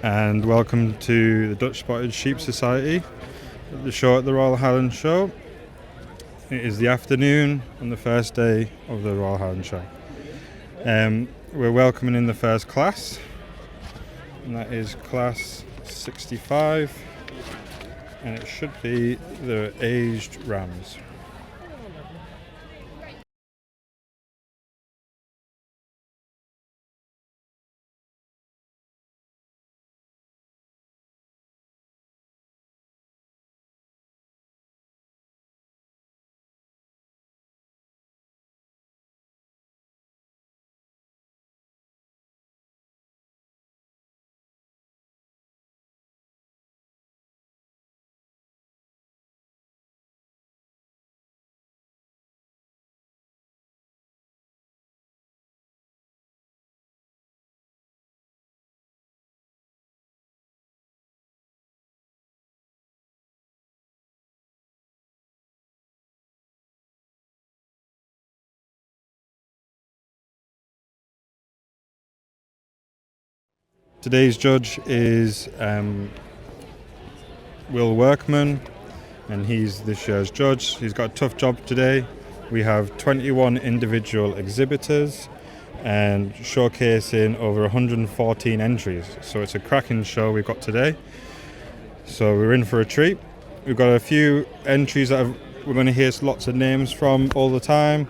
and welcome to the Dutch Spotted Sheep Society, the show at the Royal Highland Show. It is the afternoon on the first day of the Royal Highland Show. We're welcoming in the first class, and that is class 65, and it should be the aged rams. Today's judge is Will Workman, and he's this year's judge. He's got a tough job today. We have 21 individual exhibitors and showcasing over 114 entries. So it's a cracking show we've got today. So we're in for a treat. We've got a few entries that we're going to hear lots of names from all the time.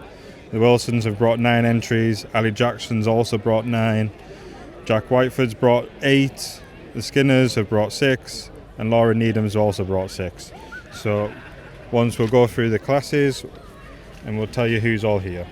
The Wilsons have brought 9 entries. Ali Jackson's also brought 9. Jack Whiteford's brought 8. The Skinners have brought 6. And Laura Needham's also brought 6. So once we'll go through the classes and we'll tell you who's all here.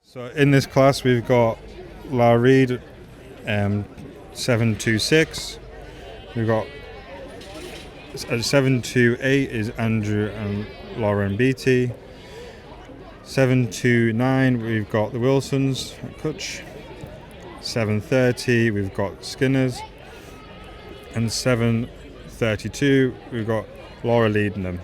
So in this class we've got Lara Reid, 726. We've got 728 is Andrew and Laura Beatty. 729 we've got the Wilsons at Kutch. 730 we've got Skinners, and 732 we've got Laura leading them.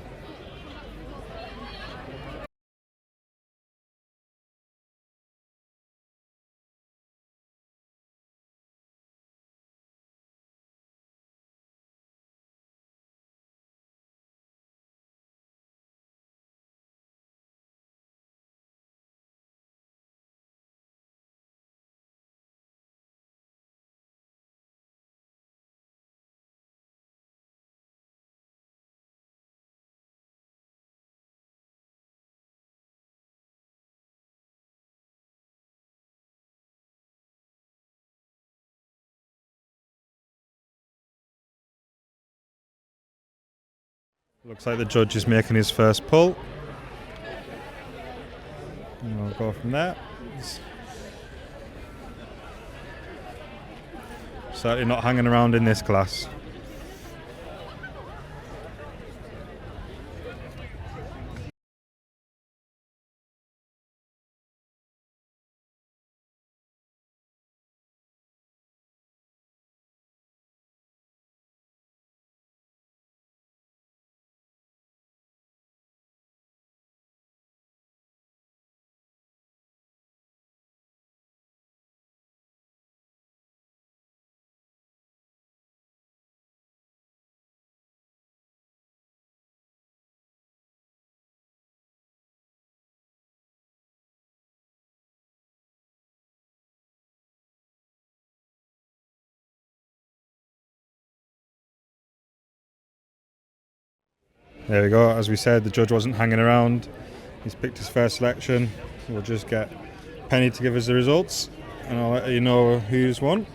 Looks like the judge is making his first pull. And we'll go from there. Certainly not hanging around in this class. There we go. As we said, the judge wasn't hanging around. He's picked his first selection. We'll just get Penny to give us the results, and I'll let you know who's won.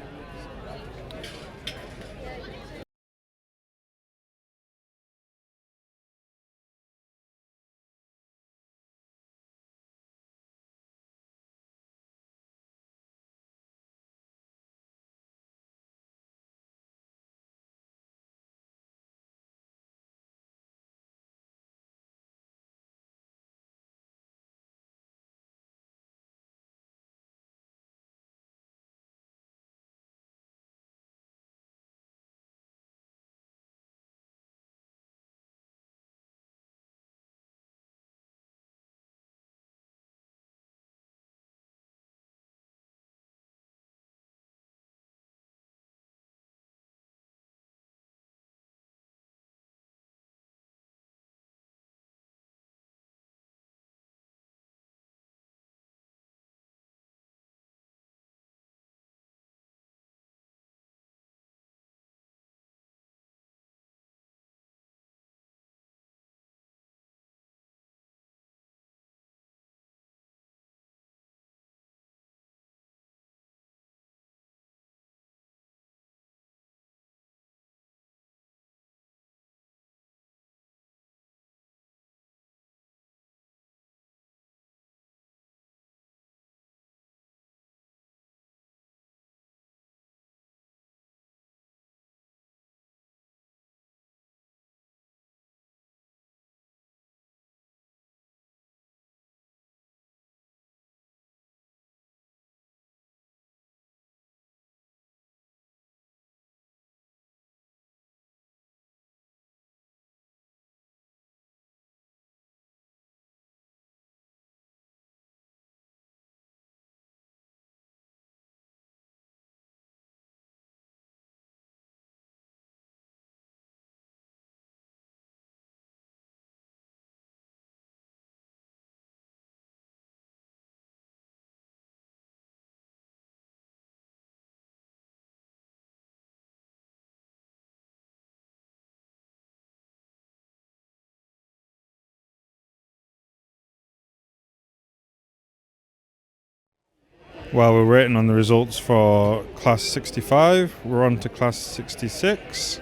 While we're waiting on the results for Class 65, we're on to Class 66.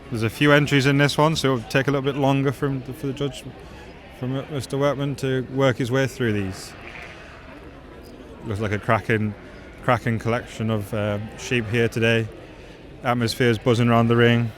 There's a few entries in this one, so it'll take a little bit longer for the judge, from Mr. Workman, to work his way through these. Looks like a cracking collection of sheep here today. Atmosphere's buzzing around the ring.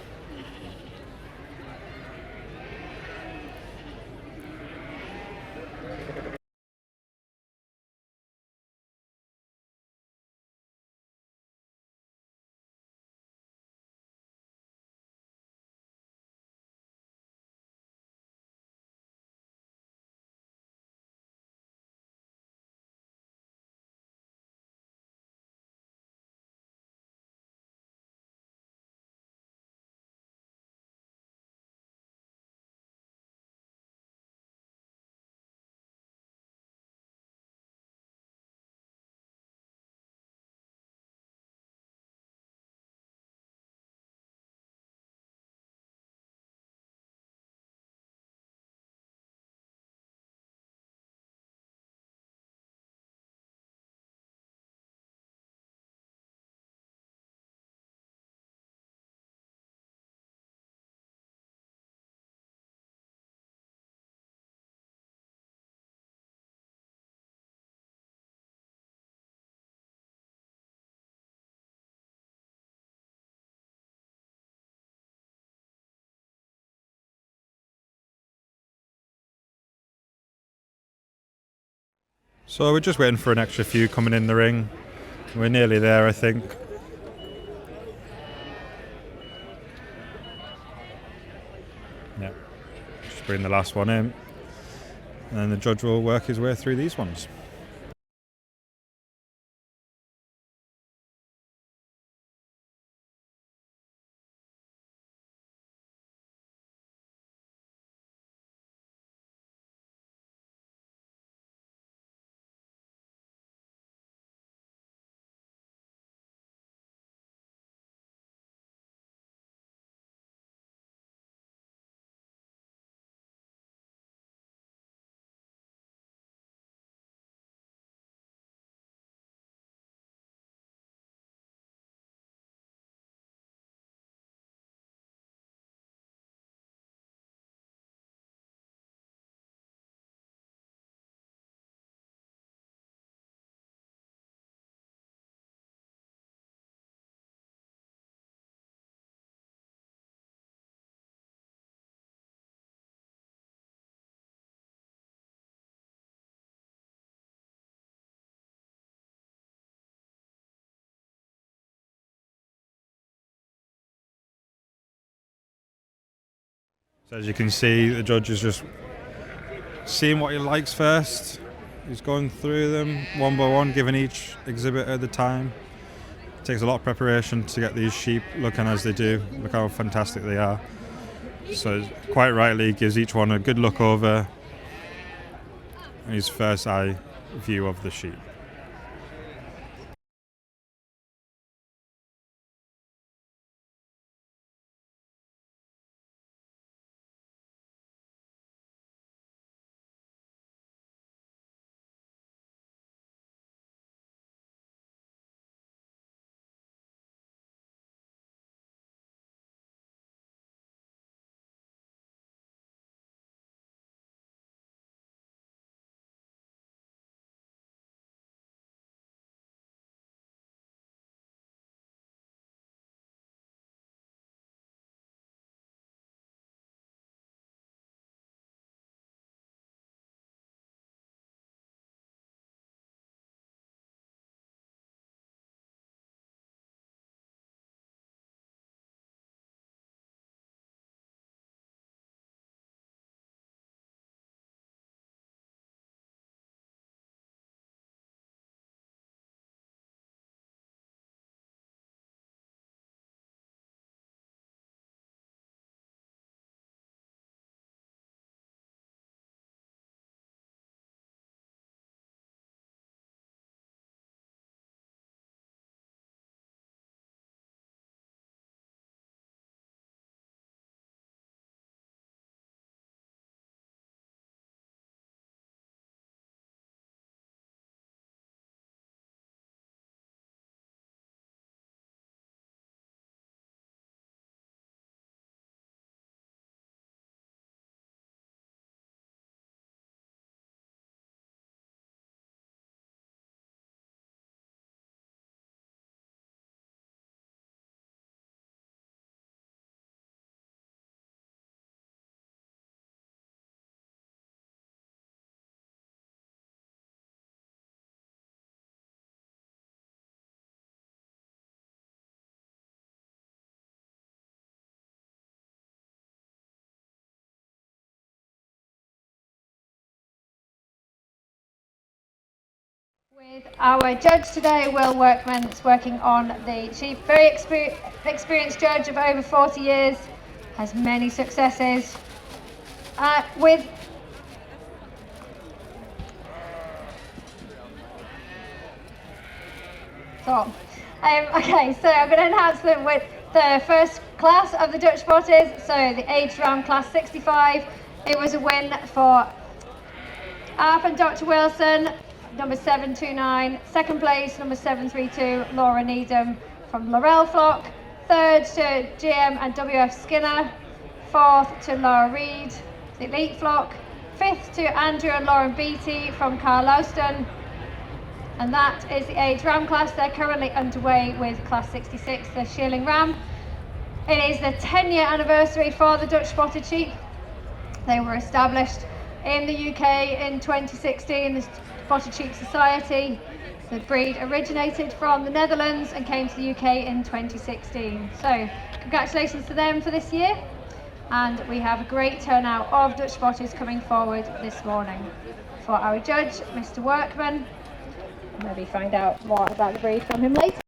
So we're just waiting for an extra few coming in the ring. We're nearly there, I think. Yeah, just bring the last one in, and then the judge will work his way through these ones. So as you can see, the judge is just seeing what he likes first. He's going through them one by one, giving each exhibitor the time. It takes a lot of preparation to get these sheep looking as they do. Look how fantastic they are. So quite rightly, he gives each one a good look over, his first eye view of the sheep. With our judge today, Will Workman, that's working on the sheep. Very experienced judge of over 40 years, has many successes. Okay, so I'm going to announce them with the first class of the Dutch Spotters. So the age round class 65. It was a win for Arp and Dr. Wilson, number 729. Second place, number 732, Laura Needham from Laurel Flock. Third to GM and WF Skinner. Fourth to Laura Reed, the Elite Flock. Fifth to Andrew and Lauren Beattie from Carlowston. And that is the age ram class. They're currently underway with class 66, the shearling ram. It is the 10-year anniversary for the Dutch Spotted Sheep. They were established in the UK in 2016, the Spotted Sheep Society. The breed originated from the Netherlands and came to the UK in 2016. So congratulations to them for this year. And we have a great turnout of Dutch Spotters coming forward this morning. For our judge, Mr. Workman, maybe find out more about the breed from him later.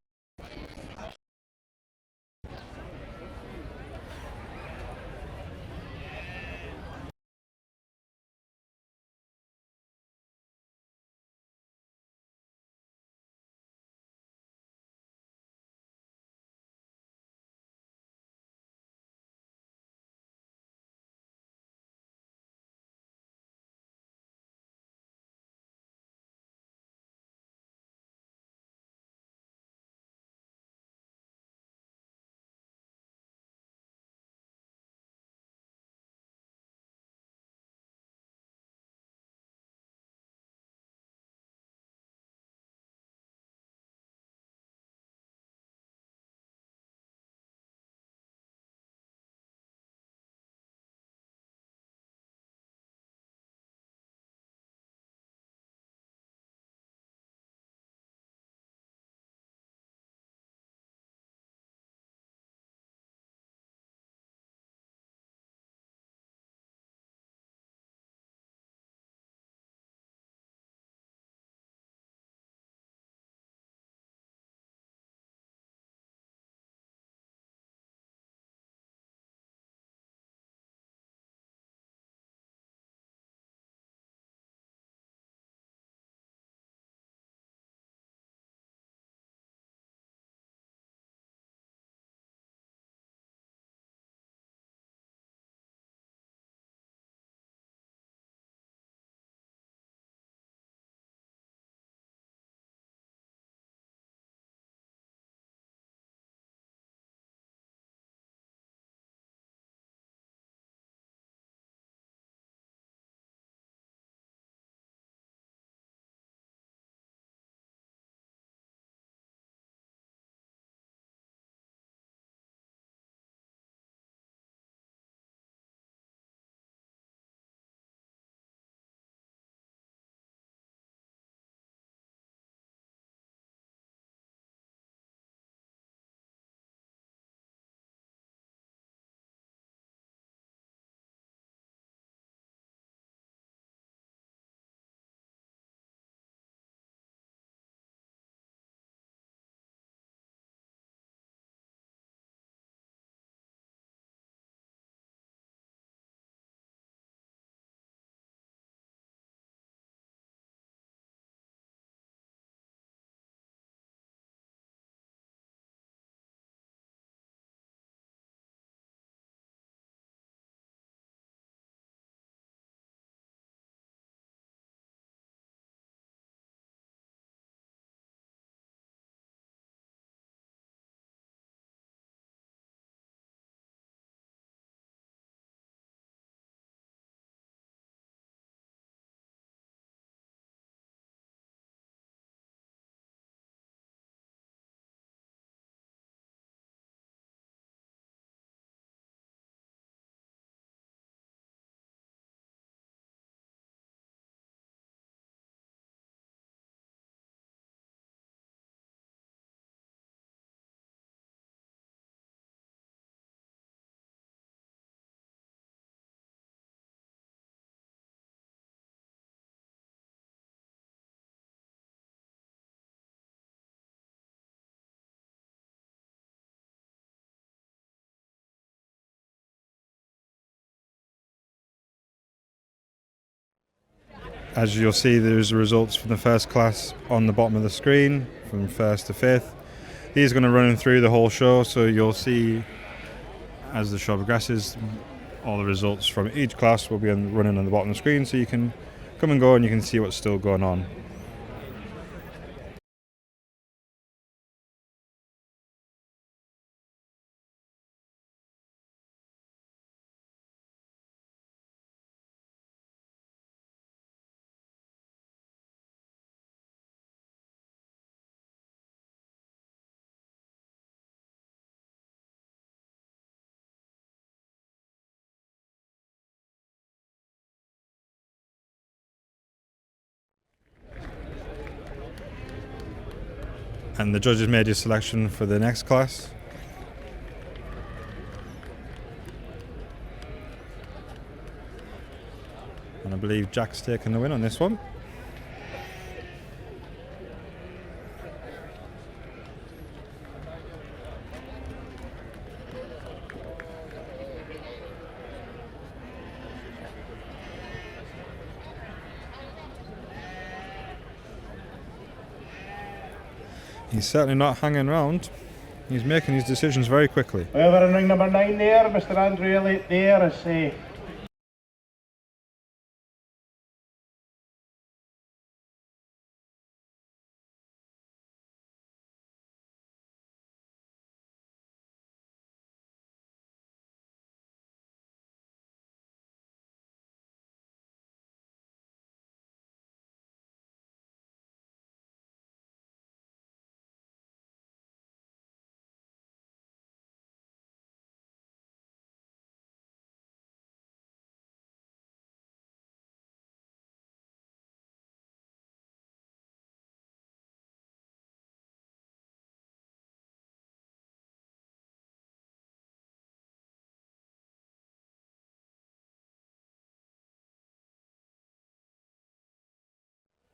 As you'll see, there's the results from the first class on the bottom of the screen, from first to fifth. He's going to run through the whole show, so you'll see as the show progresses, all the results from each class will be running on the bottom of the screen, so you can come and go and you can see what's still going on. And the judges made his selection for the next class. And I believe Jack's taking the win on this one. He's certainly not hanging around. He's making his decisions very quickly. Over in ring number 9 there, Mr. Andrew Elliott there is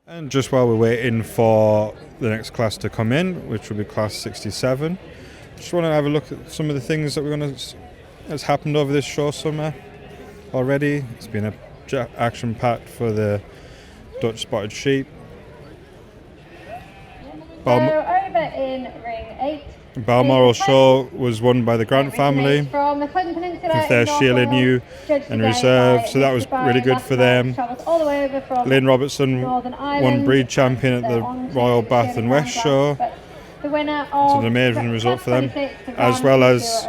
And just while we're waiting for the next class to come in, which will be class 67, just want to have a look at some of the things that that's happened over this show summer already. It's been a action-packed for the Dutch Spotted Sheep. So over in ring 8. Balmoral Show was won by the Grant family From the Clinton Peninsula with their Sheila New and Reserve, so that was really good for them. Lynn Robertson won Breed Champion at the Royal Bath and West Show. The winner It's an amazing result for them, as well as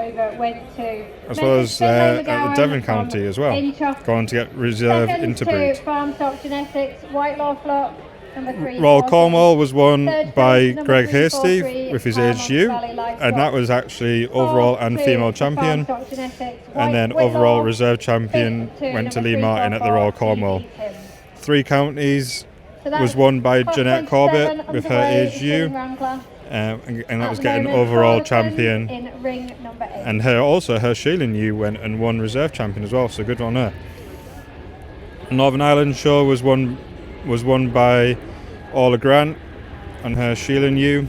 at the Devon County as well, going to get Reserve Interbreed. Farm Stock Genetics, Whitelaw Flock. Royal Cornwall was won by Greg Hasty with his AGU, and that was actually overall and female champion. And then overall reserve champion went to Lee Martin at the Royal Cornwall. 3 Counties was won by Jeanette Corbett with her AGU, and that was getting overall champion. And her Sheila New went and won reserve champion as well, so good on her. Northern Ireland Show was won by Orla Grant and her Sheila New,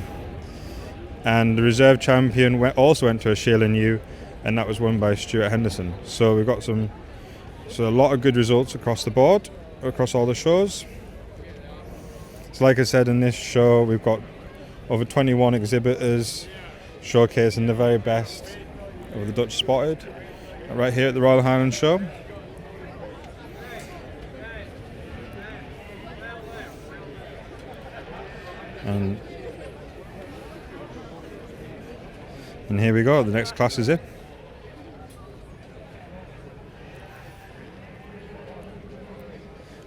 and the reserve champion also went to a Sheila New, and that was won by Stuart Henderson. So we've got a lot of good results across the board, across all the shows. So like I said, in this show we've got over 21 exhibitors showcasing the very best of the Dutch Spotted right here at the Royal Highland Show. And here we go, the next class is it.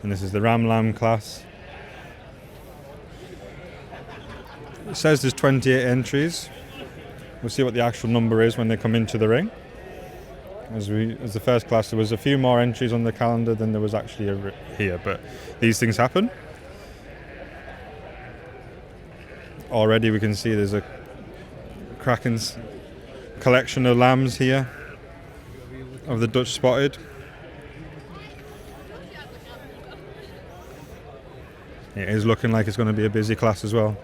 And this is the Ram Lamb class. It says there's 28 entries. We'll see what the actual number is when they come into the ring. As the first class, there was a few more entries on the calendar than there was actually here, but these things happen. Already we can see there's a cracking collection of lambs here of the Dutch Spotted. It is looking like it's going to be a busy class as well.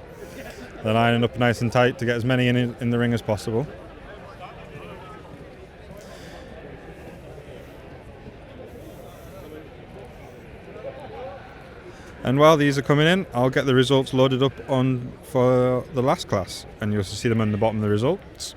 They're lining up nice and tight to get as many in the ring as possible. And while these are coming in, I'll get the results loaded up on for the last class, and you'll see them on the bottom of the results.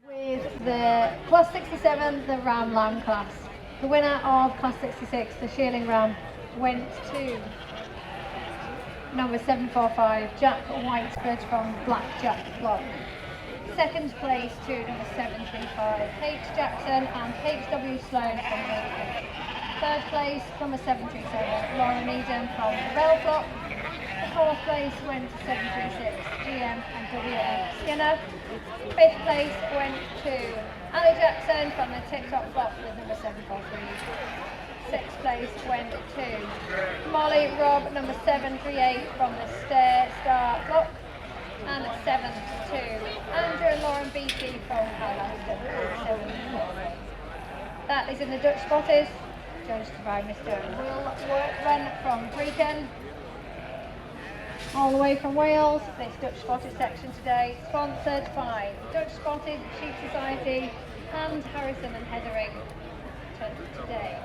With the Class 67, the Ram Lamb class. The winner of Class 66, the Shearling Ram, went to number 745, Jack Whiteford from Blackjack Block. Second place to number 735, H. Jackson and H.W. Sloan from Brecon. Third place, number 737, Laura Needham from the Bell Block. The fourth place went to 736, GM and W.M. Skinner. Fifth place went to Ali Jackson from the TikTok block with number 743. Sixth place went to Molly Robb, number 738 from the Star block. And seventh to Andrew and Lauren Beatty from Highland Show. That is in the Dutch spotters, judged by Mr. Will Workman from Brecon. All the way from Wales, this Dutch Spotted section today, sponsored by Dutch Spotted Sheep Society and Harrison and Heathering today.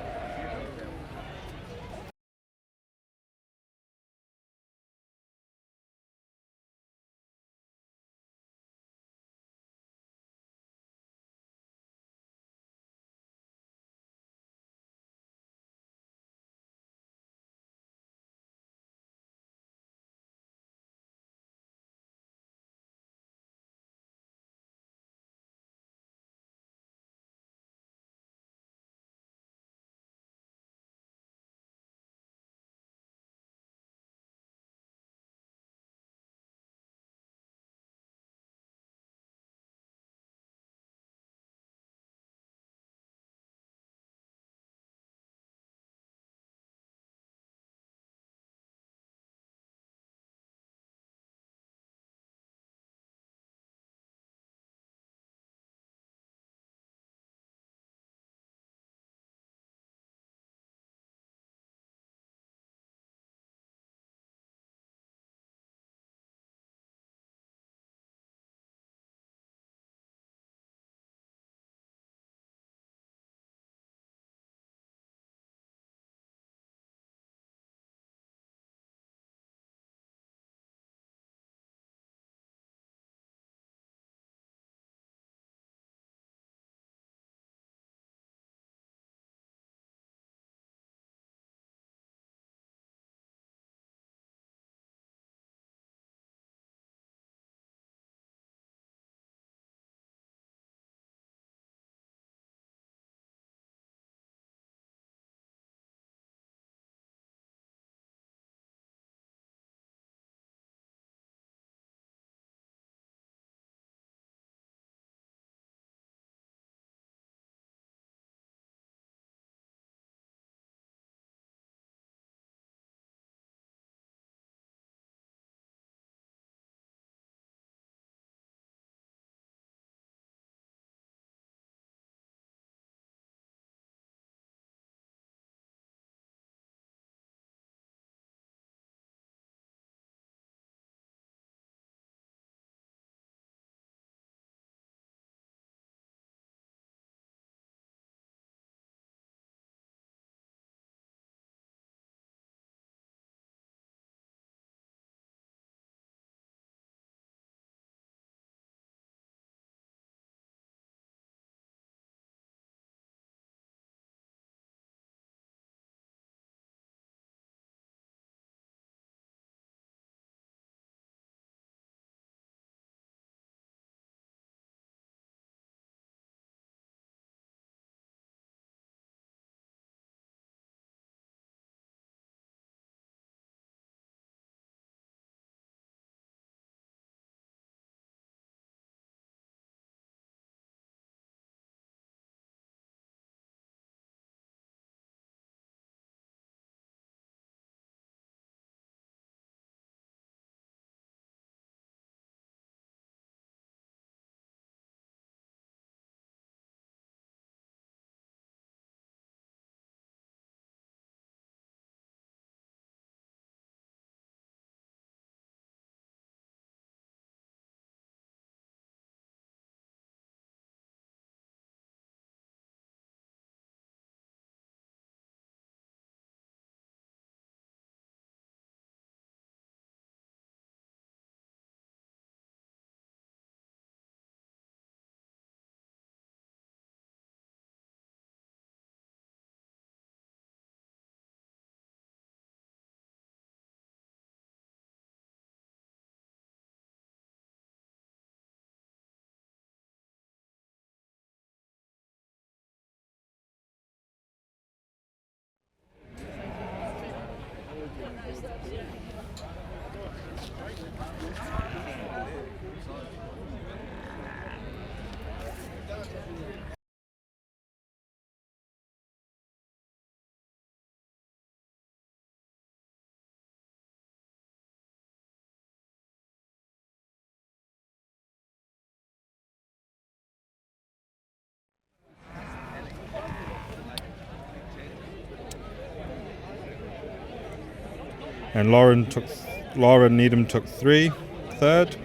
And Laura Needham took 3, third.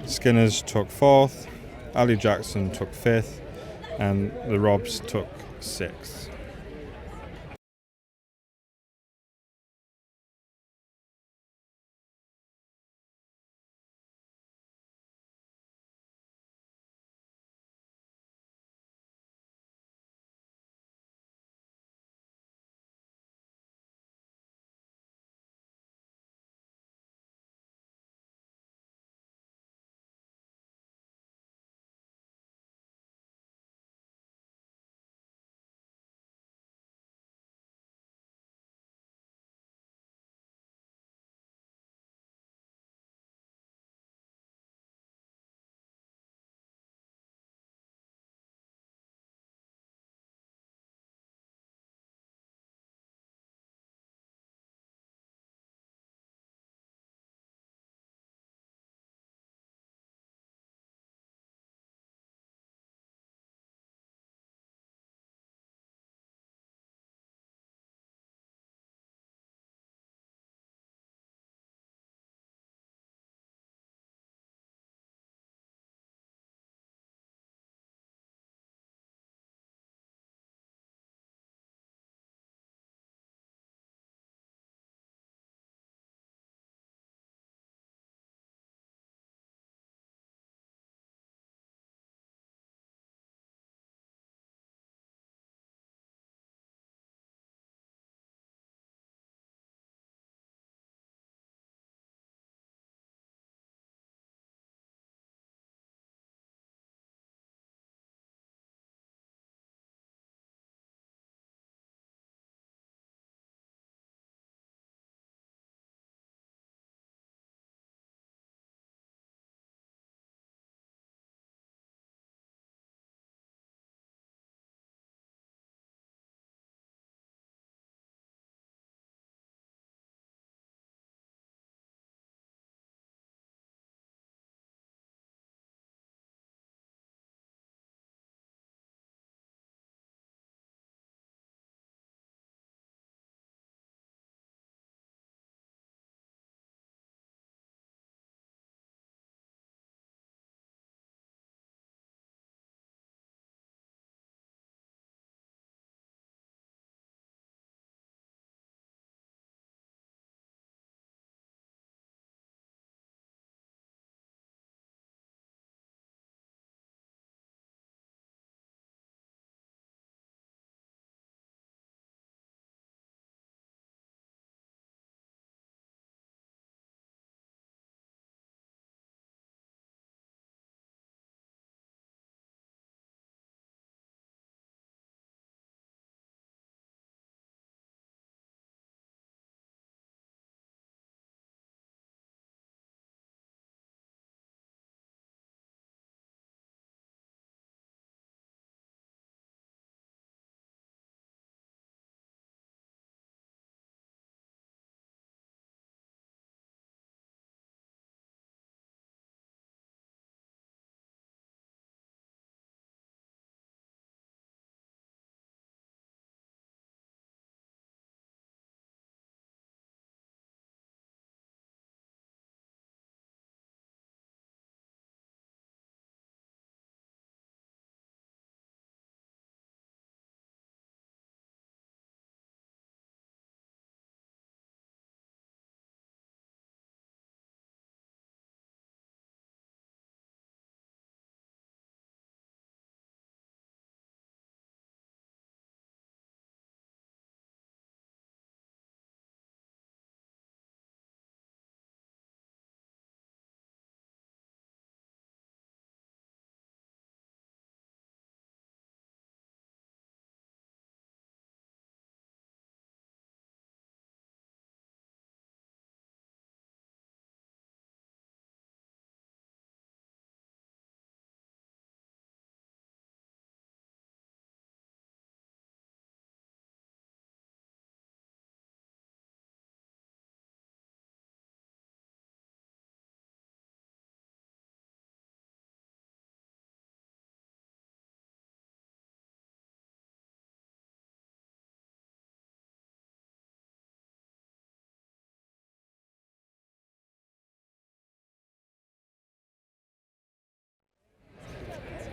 Skinners took 4th. Ali Jackson took 5th. And the Robs took 6th.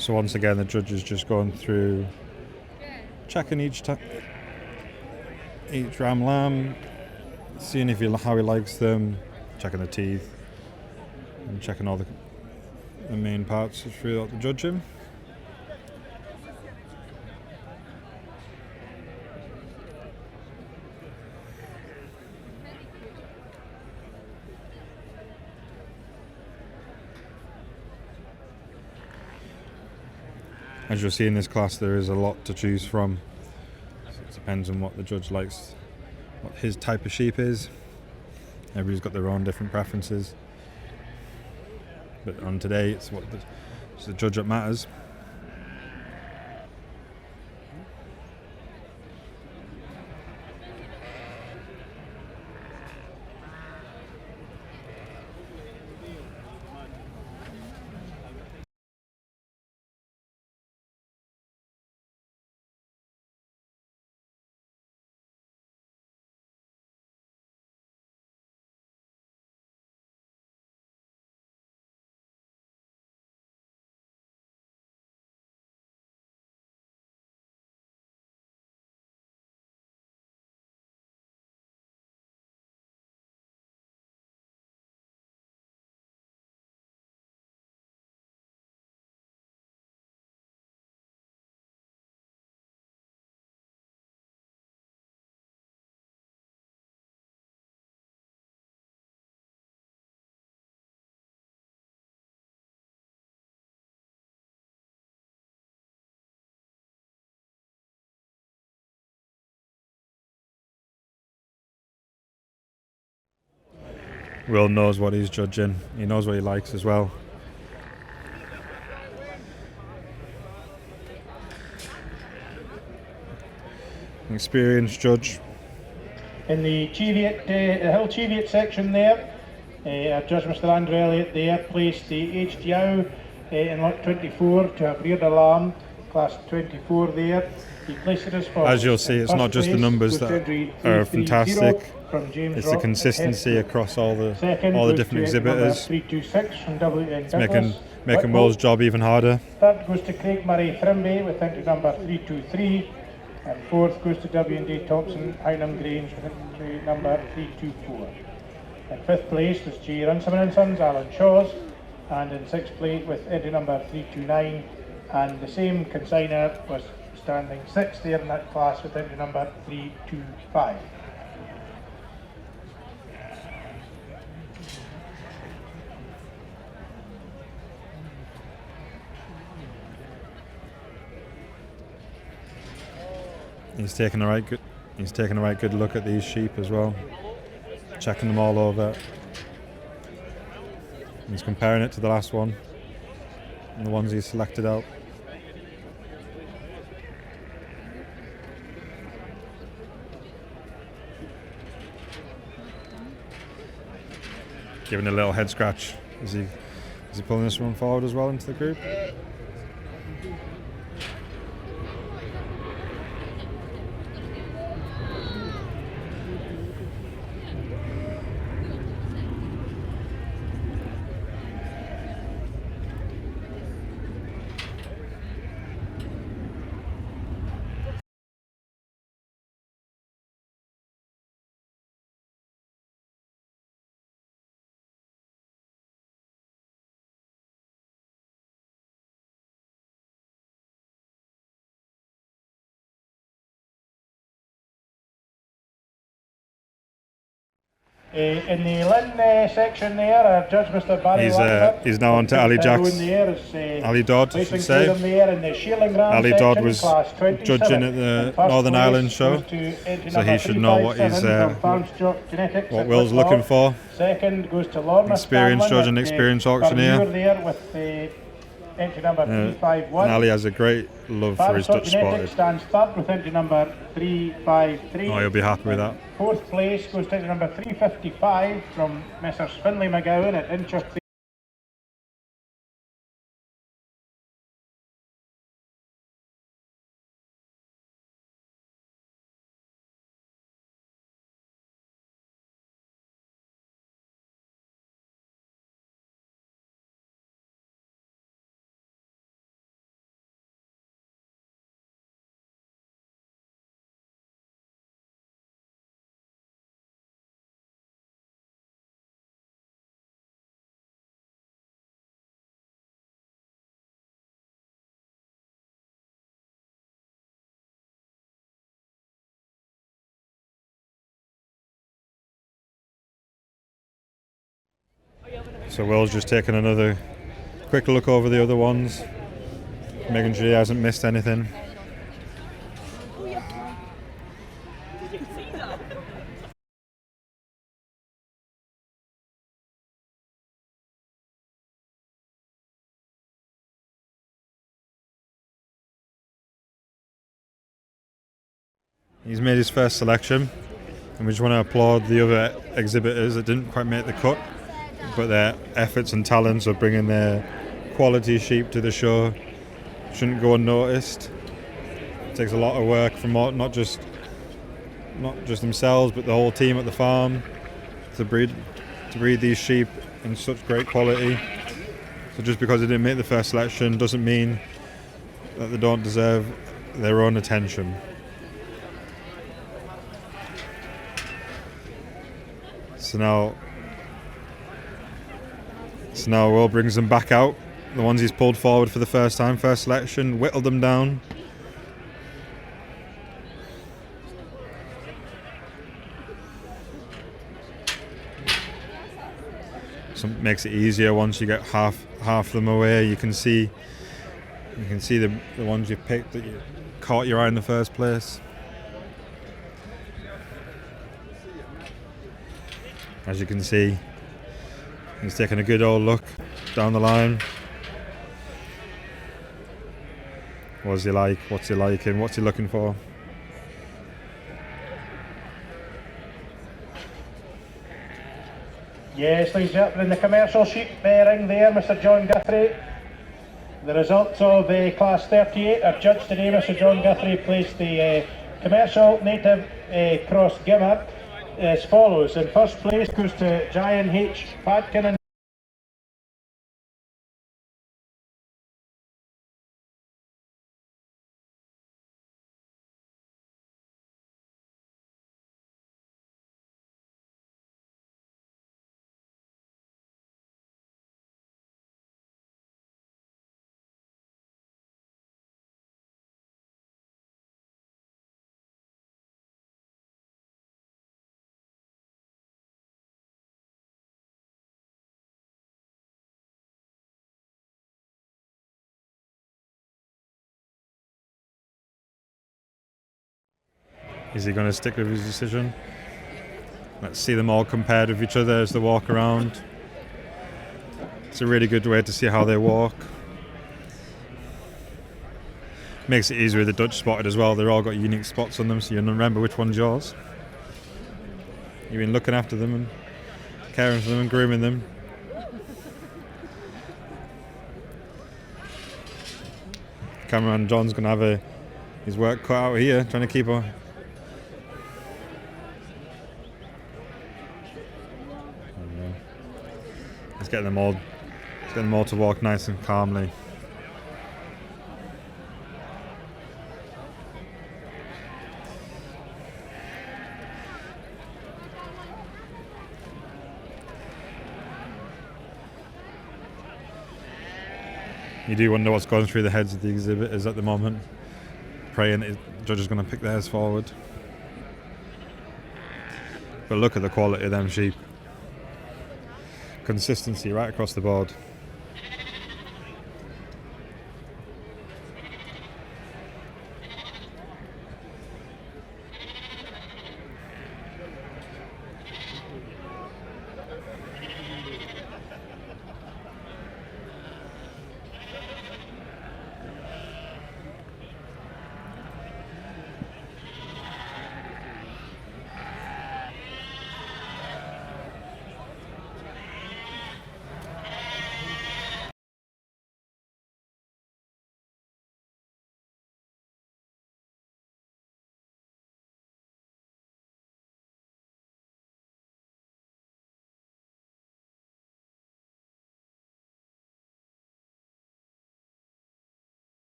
So once again, the judge is just going through, checking each ram lamb, seeing how he likes them, checking the teeth, and checking all the main parts throughout the judging. As you'll see in this class, there is a lot to choose from. So it depends on what the judge likes, what his type of sheep is. Everybody's got their own different preferences. But on today, it's the judge that matters. Will knows what he's judging. He knows what he likes as well. An experienced judge. In the Cheviot, the Hill Cheviot section there, our judge Mr Andrew Elliott there placed the HDO in lot 24 to have reared a lamb, class 24 there. He placed it as follows. As you'll see, it's not just the numbers that are fantastic. It's the consistency across all the different exhibitors. It's making Will's job even harder. Third goes to Craig Murray Frimby with entry number 323, and fourth goes to W&D Thompson Hynham Grange with entry number 324. In fifth place was G. Runciman and Sons, Alan Shaw's, and in sixth place with entry number 329, and the same consigner was standing sixth there in that class with entry number 325. He's taking a right good look at these sheep as well, checking them all over. He's comparing it to the last one and the ones he selected out. Giving a little head scratch. Is he pulling this one forward as well into the group? In the Lynn section there, our judge Mr Barry he's now on to Ali Jacks. Ali Dodd, I should say. Ali Dodd was judging at the Northern Highland Show, so he should know what Will's looking for. Second goes to Lorna experienced judge and experienced auctioneer. Entry number 351. And Ali has a great love for his Dutch spotted. Stands third with entry number 353. Oh, he'll be happy with that. Fourth place goes to entry number 355 from Messrs Finlay McGowan at Incher So Will's just taking another quick look over the other ones, making sure he hasn't missed anything. He's made his first selection, and we just want to applaud the other exhibitors that didn't quite make the cut, but their efforts and talents of bringing their quality sheep to the show shouldn't go unnoticed. It takes a lot of work from not just themselves, but the whole team at the farm to breed these sheep in such great quality. So just because they didn't make the first selection doesn't mean that they don't deserve their own attention. So now Will brings them back out. The ones he's pulled forward for the first time, first selection, whittled them down. So it makes it easier once you get half them away. You can see the ones you picked that you caught your eye in the first place. As you can see, he's taking a good old look down the line. What's he like? What's he liking? What's he looking for? Yes, ladies and gentlemen, the commercial sheep bearing there, Mr. John Guthrie. The results of Class 38 are judged today. Mr. John Guthrie placed the commercial native cross gimmer as follows. In first place goes to Giant H. Padkin and Is he going to stick with his decision? Let's see them all compared with each other as they walk around. It's a really good way to see how they walk. Makes it easier with the Dutch spotted as well. They've all got unique spots on them, so you remember which one's yours. You've been looking after them and caring for them and grooming them. Cameraman John's going to have his work cut out here, trying to keep her. Let's get them all to walk nice and calmly. You do wonder what's going through the heads of the exhibitors at the moment, praying the judge is going to pick theirs forward. But look at the quality of them sheep. Consistency right across the board.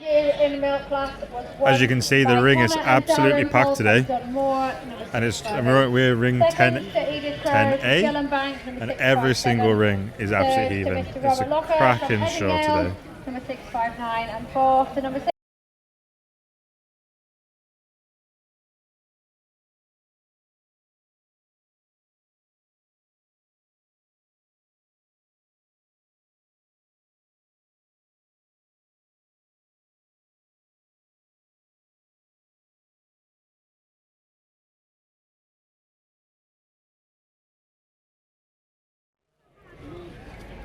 In the male class was As you can see, the ring is absolutely packed today, and we're ring 10A, and every single ring is absolutely even. It's a cracking show today. Number 659 and 4 to number 6.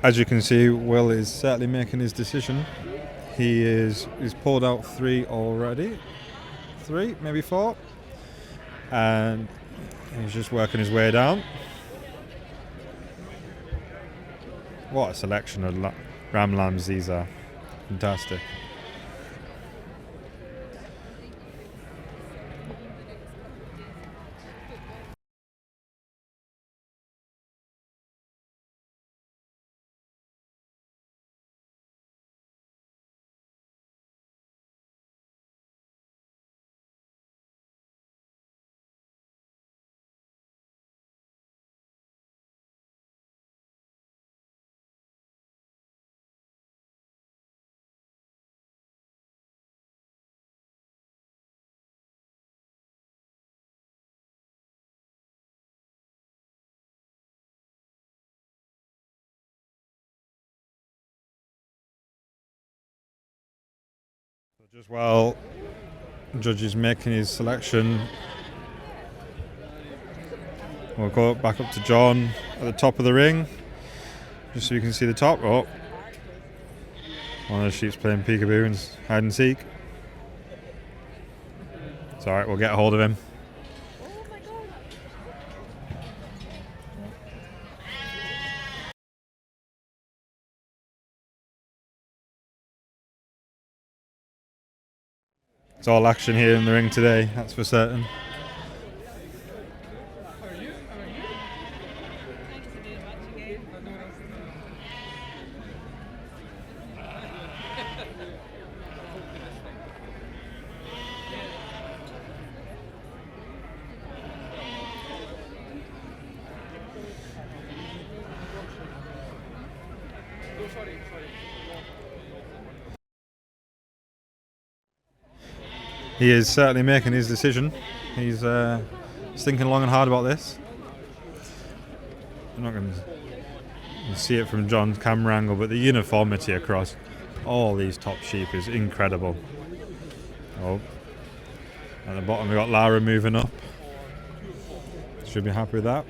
As you can see, Will is certainly making his decision. He's pulled out 3 already. 3, maybe 4. And he's just working his way down. What a selection of ram lambs these are. Fantastic. Just while Judge is making his selection, we'll go back up to John at the top of the ring, just so you can see the top. Oh, one of the sheep's playing peekaboo and hide and seek. It's alright, we'll get a hold of him. It's all action here in the ring today, that's for certain. He is certainly making his decision. He's thinking long and hard about this. I'm not going to see it from John's camera angle, but the uniformity across all these top sheep is incredible. Oh, at the bottom we've got Lara moving up. Should be happy with that.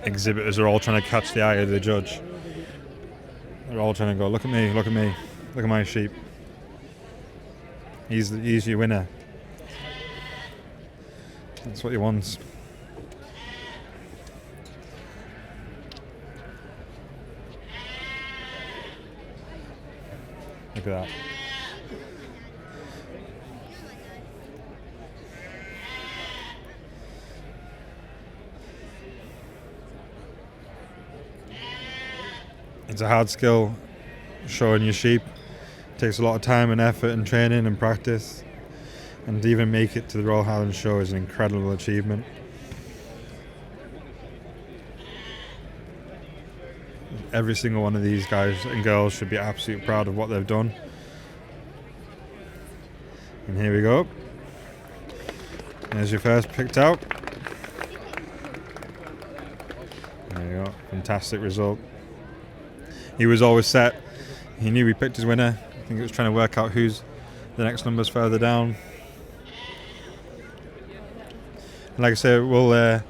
Exhibitors are all trying to catch the eye of the judge. They're all trying to go, look at me, look at me, look at my sheep. He's your winner. That's what he wants. Look at that. It's a hard skill, showing your sheep. It takes a lot of time and effort and training and practice. And to even make it to the Royal Highland Show is an incredible achievement. Every single one of these guys and girls should be absolutely proud of what they've done. And here we go. There's your first picked out. There you go, fantastic result. He was always set. He knew he picked his winner. I think he was trying to work out who's the next numbers further down. And like I said, we'll add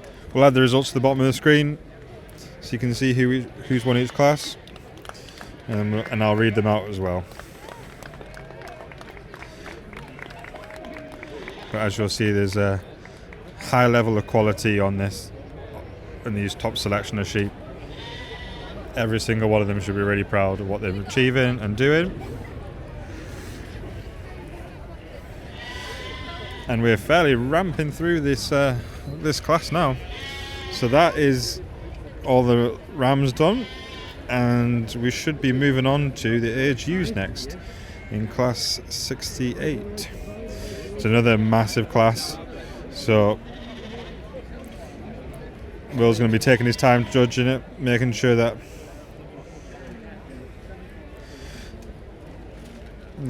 the results to the bottom of the screen so you can see who's won each class, and I'll read them out as well. But as you'll see, there's a high level of quality on this, and these top selection of sheep. every single one of them should be really proud of what they're achieving and doing. And we're fairly ramping through this this class now. So that is all the rams done, and we should be moving on to the AHUs next in class 68. It's another massive class, so Will's going to be taking his time judging it, making sure that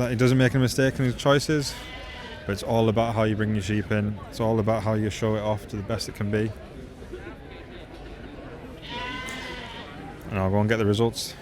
he doesn't make a mistake in his choices. But it's all about how you bring your sheep in. It's all about how you show it off to the best it can be. And I'll go and get the results.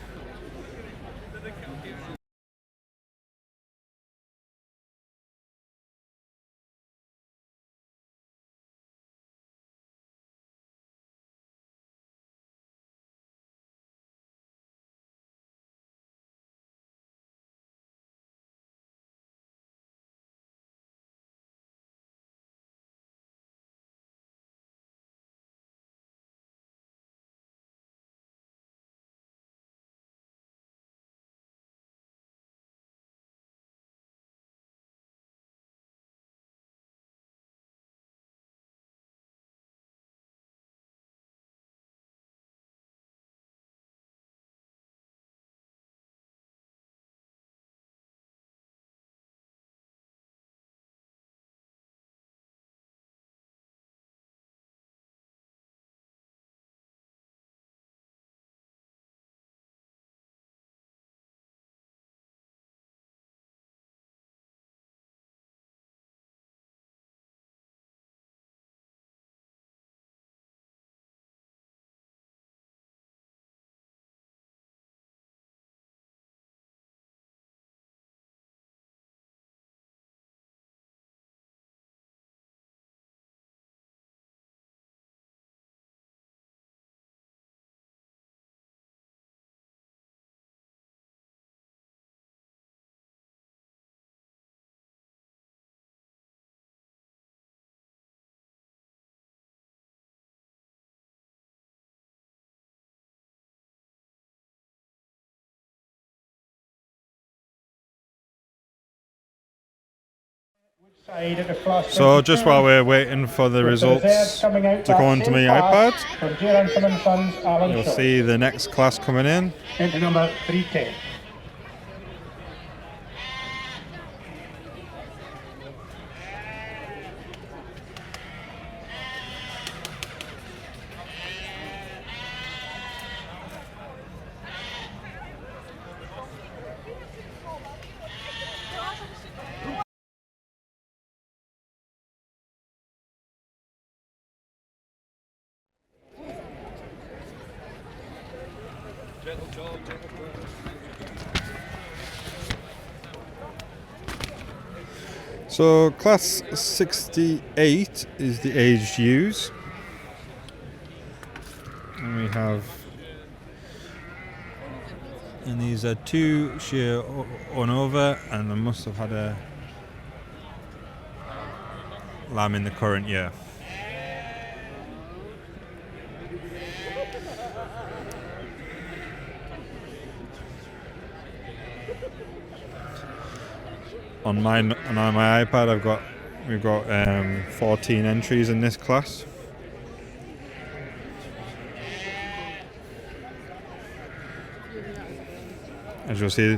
So just while we're waiting for the results to go onto my iPad, you'll see the next class coming in. Entry number 310. So class 68 is the AHUs. And we have, and these are 2 sheer on over, and they must have had a lamb in the current year. On my iPad, we've got 14 entries in this class. As you'll see,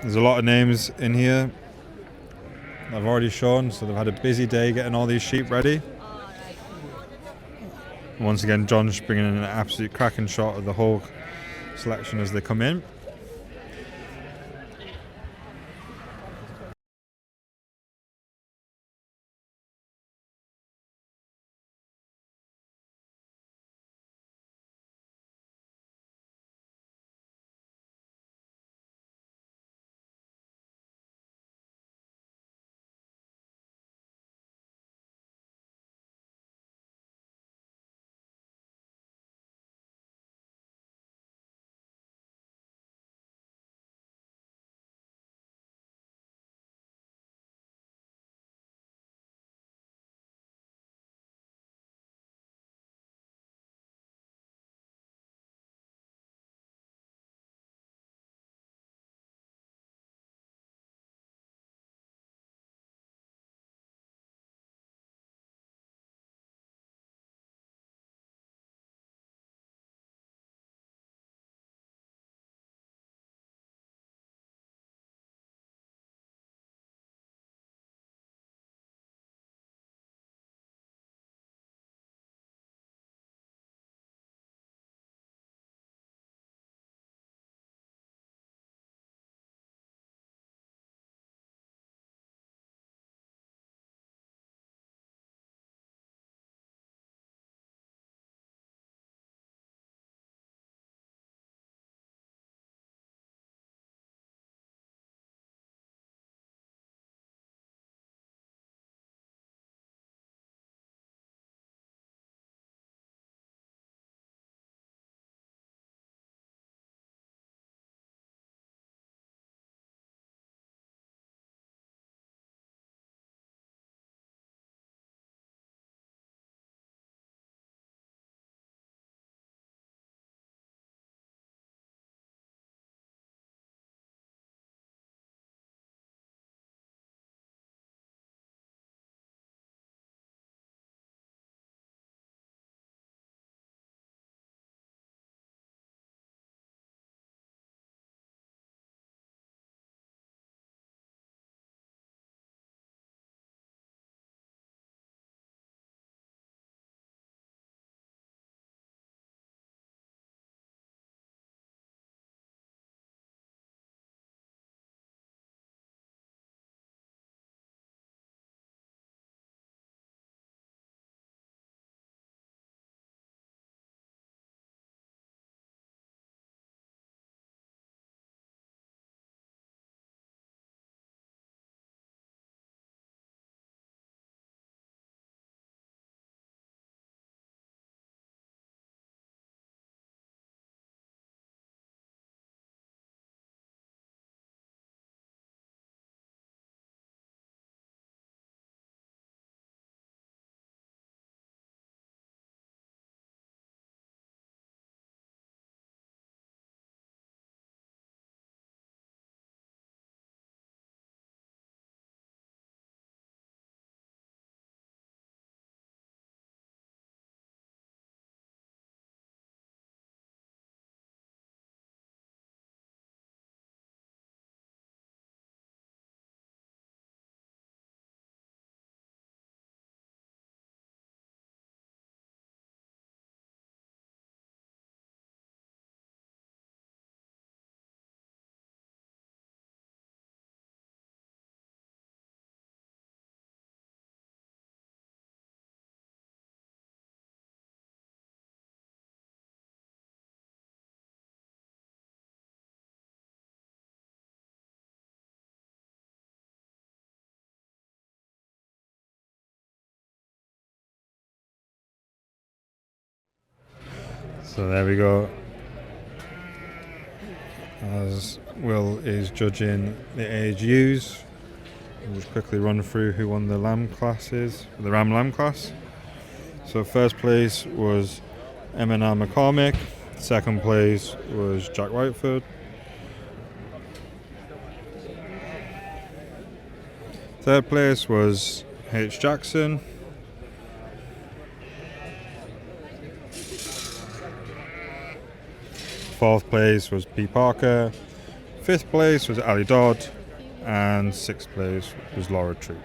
there's a lot of names in here I've already shown, so they've had a busy day getting all these sheep ready. Once again, John's bringing in an absolute cracking shot of the whole selection as they come in. So there we go. As Will is judging the AGUs, we'll just quickly run through who won the lamb classes, the ram lamb class. So first place was M&R McCormick, second place was Jack Whiteford, third place was H. Jackson, fourth place was P. Parker, fifth place was Ali Dodd, and sixth place was Laura Troop.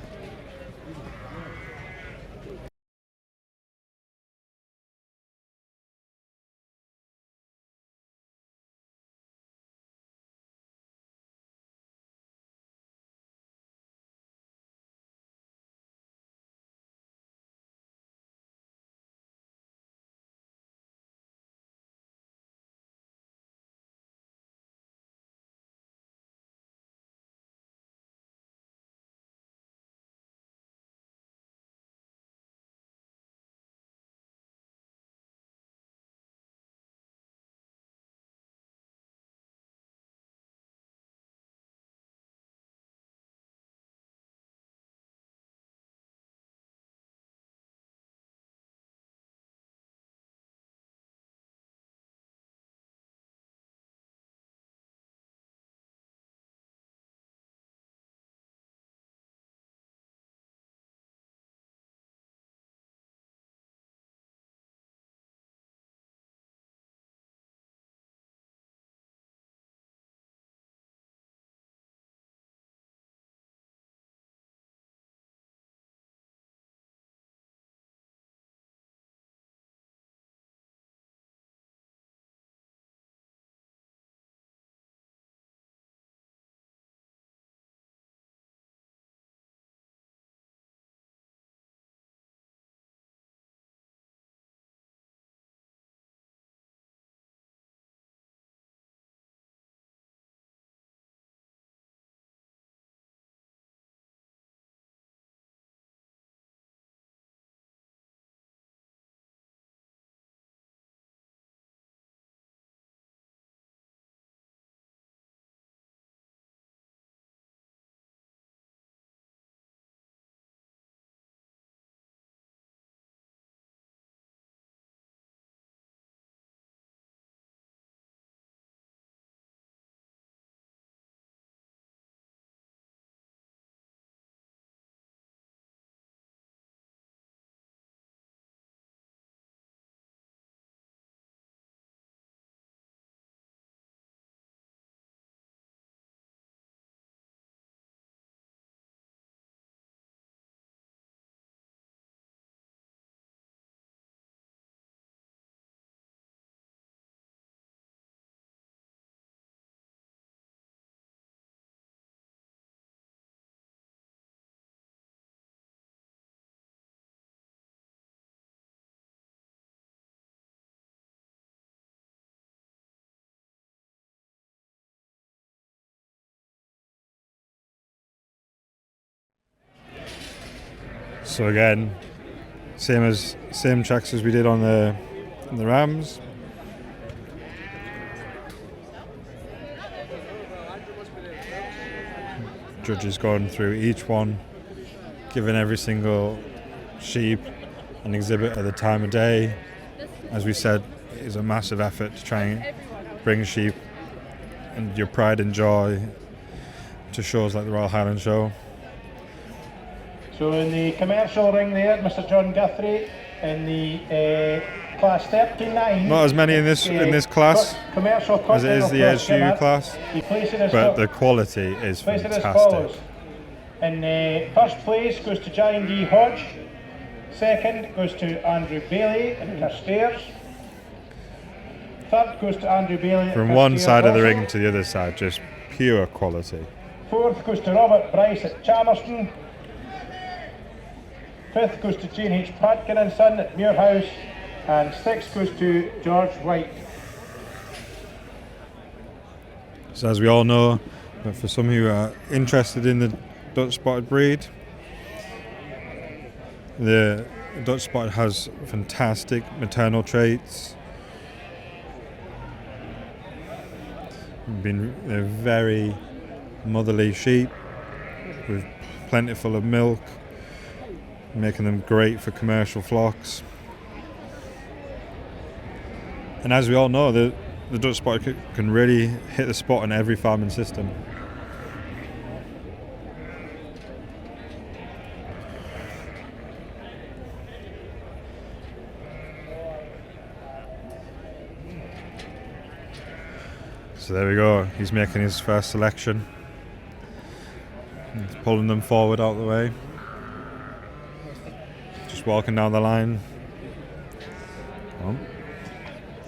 So again, same checks as we did on the Rams. Judges going through each one, giving every single sheep an exhibit at the time of day. As we said, it is a massive effort to try and bring sheep and your pride and joy to shows like the Royal Highland Show. So in the commercial ring there, Mr. John Guthrie in the class 39. Not as many in this class as it is the SU class, but the quality is fantastic. In first place goes to John D. Hodge. Second goes to Andrew Bailey in Carstairs. Third goes to Andrew Bailey from one side of the ring to the other side, just pure quality. Fourth goes to Robert Bryce at Chamerston. Fifth goes to Jane H. Patkin and Son at Muirhouse. And sixth goes to George White. So as we all know, but for some who are interested in the Dutch Spotted breed, the Dutch Spotted has fantastic maternal traits. They're very motherly sheep with plentiful of milk, making them great for commercial flocks. And as we all know, the Dutch Spotted can really hit the spot on every farming system. So there we go, he's making his first selection. He's pulling them forward out the way. Just walking down the line. Oh.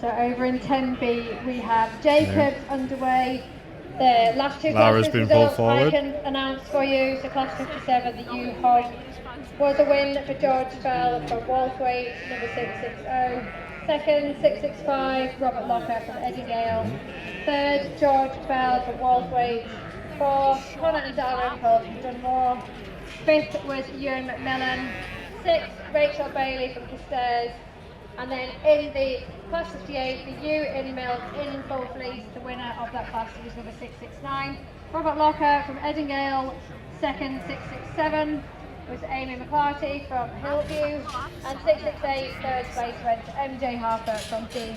So over in 10B we have Jacob underway. The last two Lara's class been results pulled forward. I can announce for you. So class 57, the U-Hog was a win for George Bell from Walthwaite, number 660. Second, 665, Robert Locker from Eddingale. Third, George Bell from Walthwaite. Fourth, Connor and Dalrymple from Dunmore. Fifth was Ewan McMillan. Sixth, Rachel Bailey from Castairs. And then in the class 58, the ewe in milk in full fleece, the winner of that class was number 669, Robert Locker from Eddingale. Second, 667 was Amy McClarty from Hillview, and 668 third place went to MJ Harper from Dean.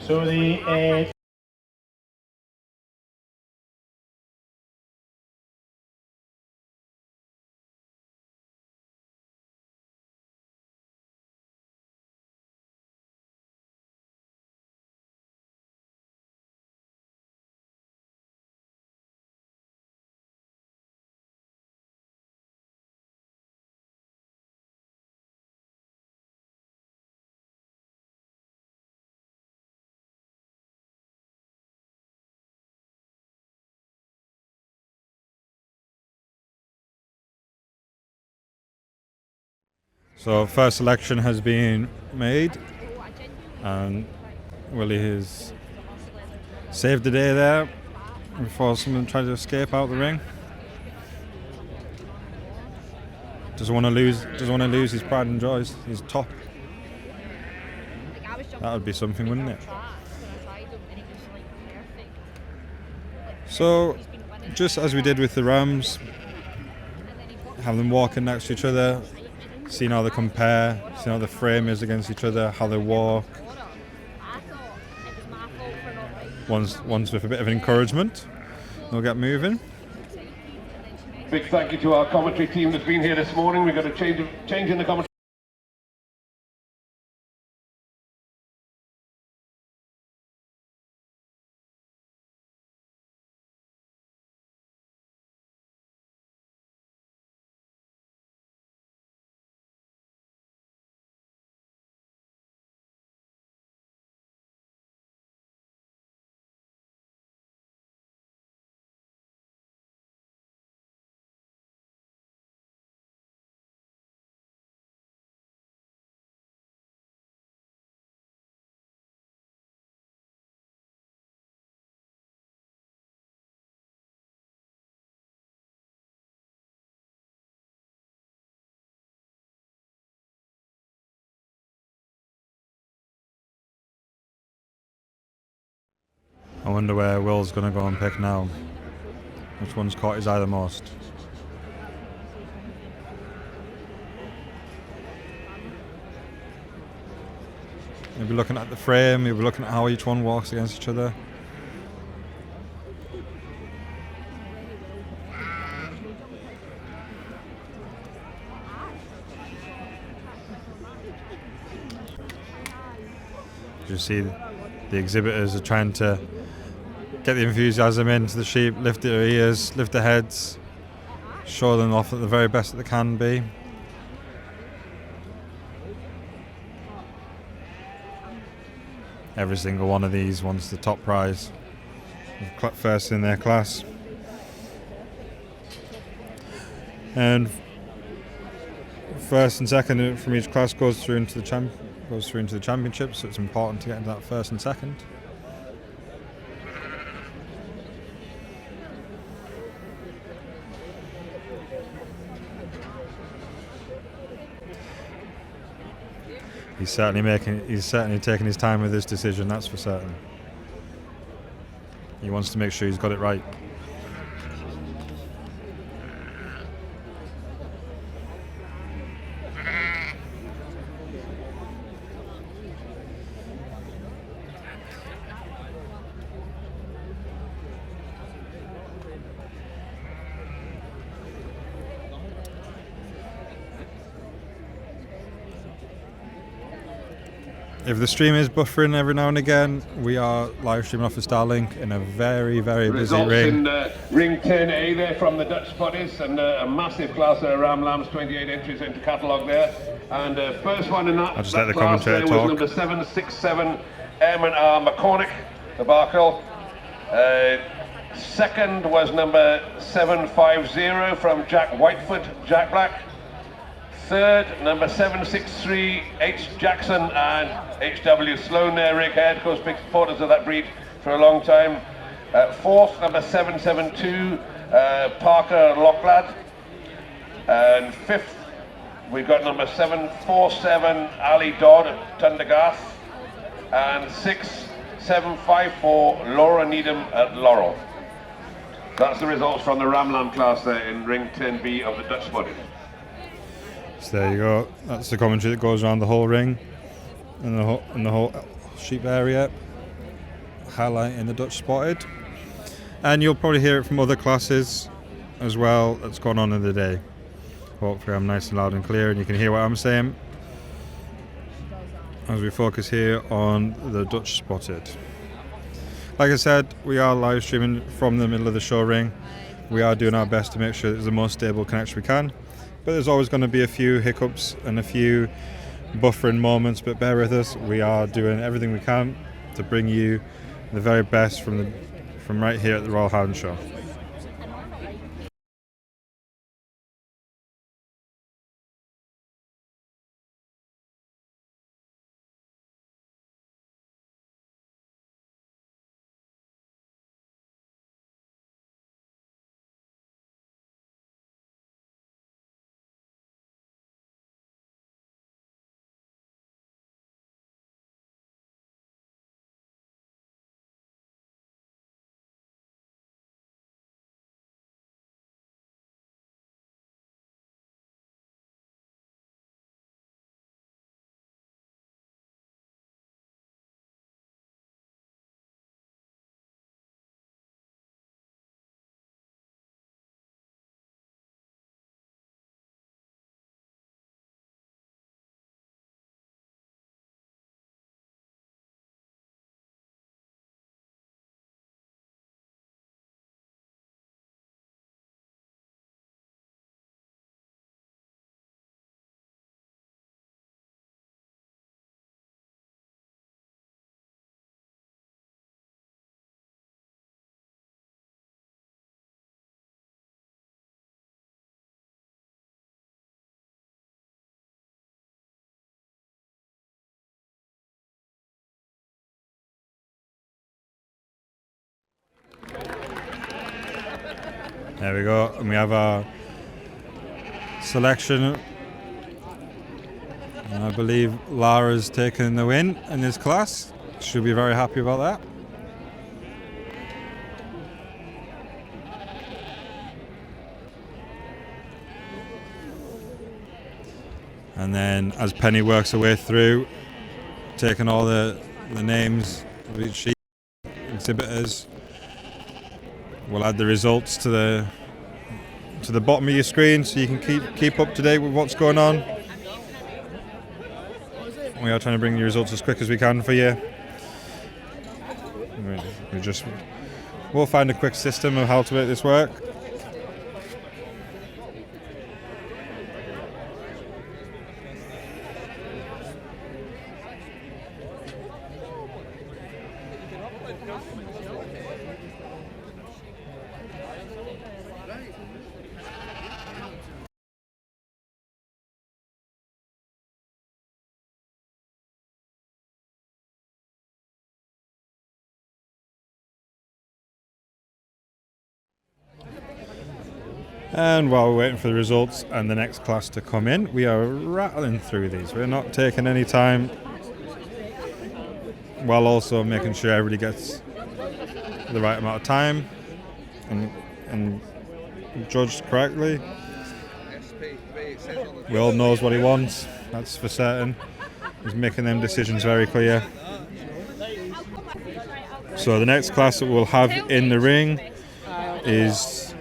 So the So first selection has been made, and Willie has saved the day there before someone tried to escape out the ring. Doesn't want to lose his pride and joy, his top. That would be something, wouldn't it? So, just as we did with the rams, have them walking next to each other, seeing how they compare, seeing how the frame is against each other, how they walk. One's with a bit of encouragement, they'll get moving. Big thank you to our commentary team that's been here this morning. We've got a change in the commentary. I wonder where Will's going to go and pick now. Which one's caught his eye the most? Maybe looking at the frame, maybe looking at how each one walks against each other. You see the exhibitors are trying to get the enthusiasm into the sheep, lift their ears, lift their heads, show them off at the very best that they can be. Every single one of these wants the top prize, first in their class. And first and second from each class goes through into the championship, so it's important to get into that first and second. He's certainly taking his time with this decision, that's for certain. He wants to make sure he's got it right. If the stream is buffering every now and again, we are live streaming off of Starlink in a very, very busy Results ring. in ring 10A there from the Dutch Spotties, and a massive class there, Ram Lambs, 28 entries into catalogue there. And first one in that, I'll just let the class there was commentator number 767, M&R McCormick, the Barkle. Second was number 750 from Jack Whitefoot, Jack Black. Third, number 763, H. Jackson and H.W. Sloan there, Rick Head, of course, big supporters of that breed for a long time. Fourth, number 772, Parker Locklad. And fifth, we've got number 747, Ali Dodd at Tundergarth. And sixth, 754, Laura Needham at Laurel. That's the results from the Ramlam class there in ring 10B of the Dutch Spotted. So there you go. That's the commentary that goes around the whole ring and the whole sheep area, highlighting the Dutch Spotted. And you'll probably hear it from other classes as well that's gone on in the day. Hopefully I'm nice and loud and clear and you can hear what I'm saying as we focus here on the Dutch Spotted. Like I said, we are live streaming from the middle of the show ring. We are doing our best to make sure there's the most stable connection we can. But there's always going to be a few hiccups and a few buffering moments, but bear with us. We are doing everything we can to bring you the very best from right here at the Royal Highland Show. There we go, and we have our selection, and I believe Lara's taken the win in this class. She'll be very happy about that. And then as Penny works her way through, taking all the names of each sheep, exhibitors, we'll add the results to the bottom of your screen so you can keep up to date with what's going on. We are trying to bring you results as quick as we can for you. We'll find a quick system of how to make this work. And while we're waiting for the results and the next class to come in, we are rattling through these. We're not taking any time, while also making sure everybody gets the right amount of time and judged correctly. Will knows what he wants, that's for certain. He's making them decisions very clear. So the next class that we'll have in the ring is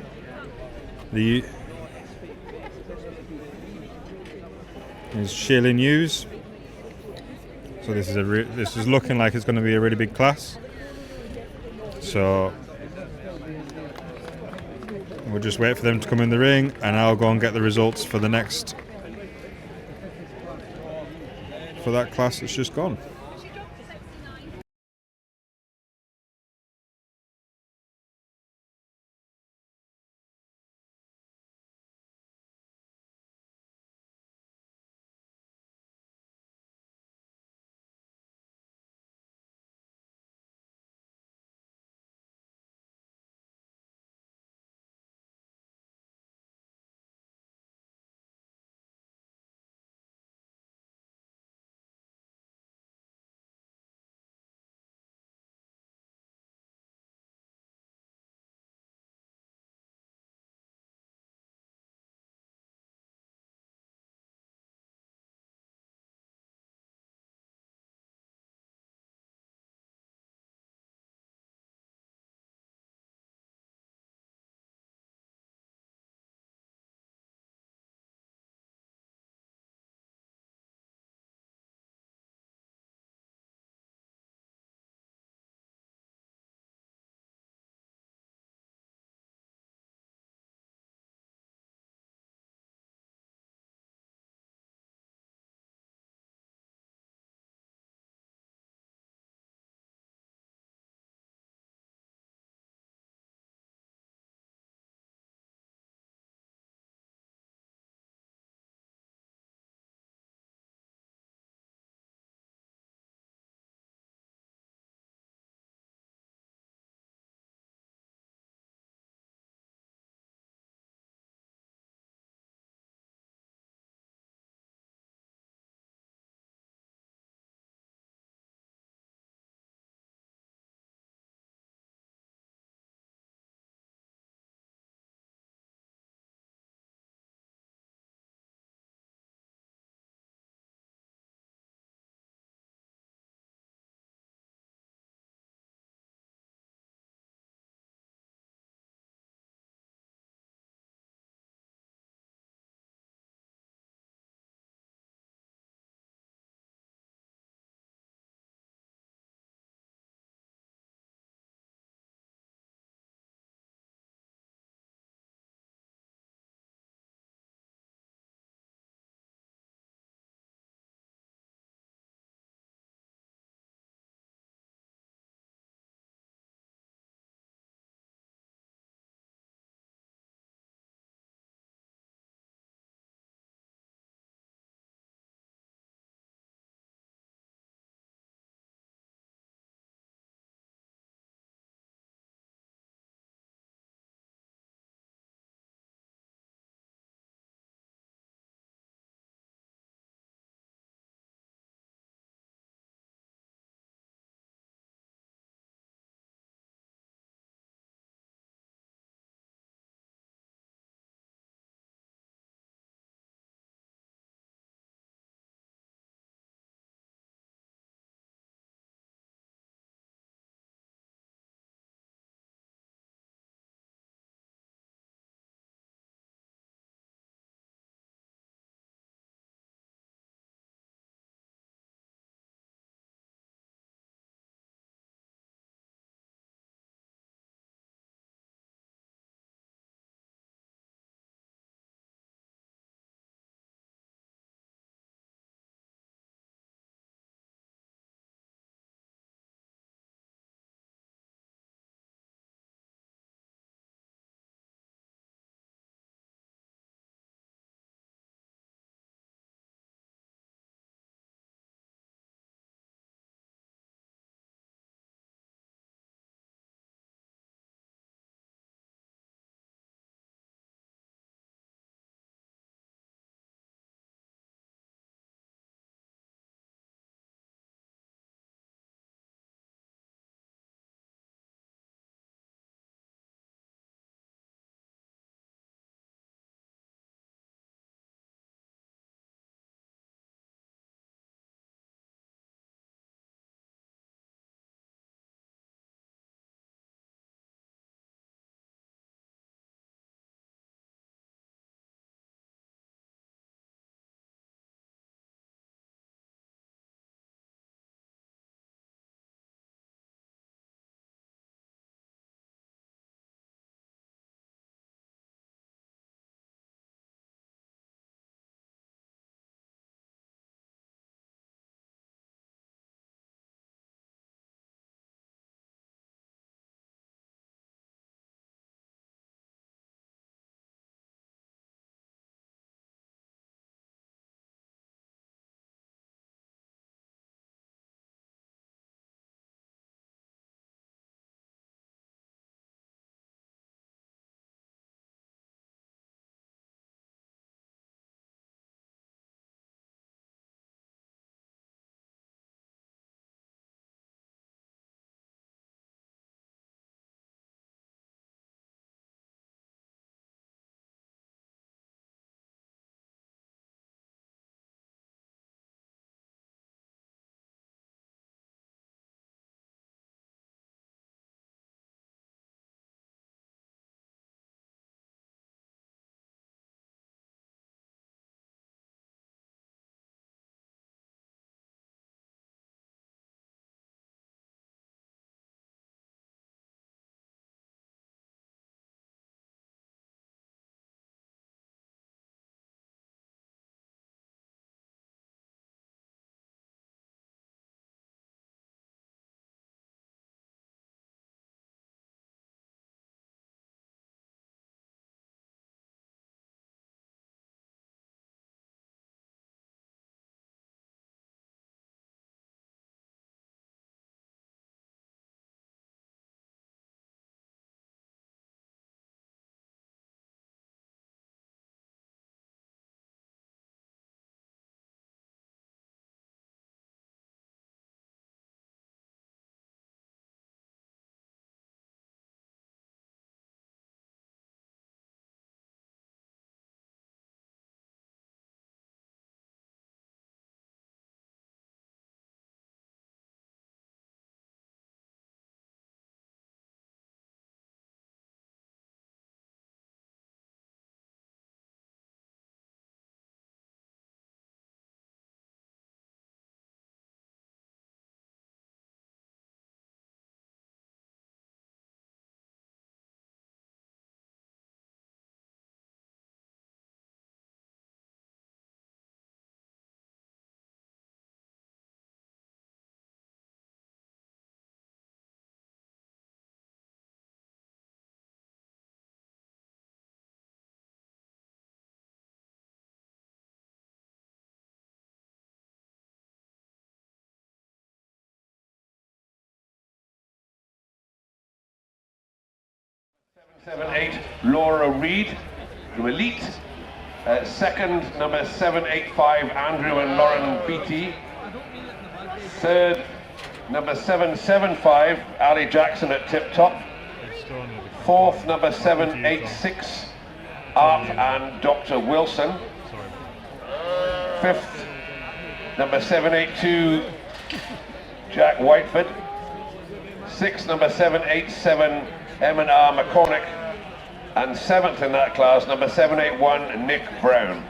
Sheila News. So this is looking like it's going to be a really big class. So we'll just wait for them to come in the ring, and I'll go and get the results for the next for that class that's just gone. 7-8, Laura Reed from Elite. Second, number 785, Andrew and Lauren Beattie. Third, number 775, Ali Jackson at Tip Top. Fourth, number 786, Art and Dr. Wilson. Fifth, number 782, Jack Whiteford. Sixth, number 787, M&R McCormick. And seventh in that class, number 781, Nick Brown.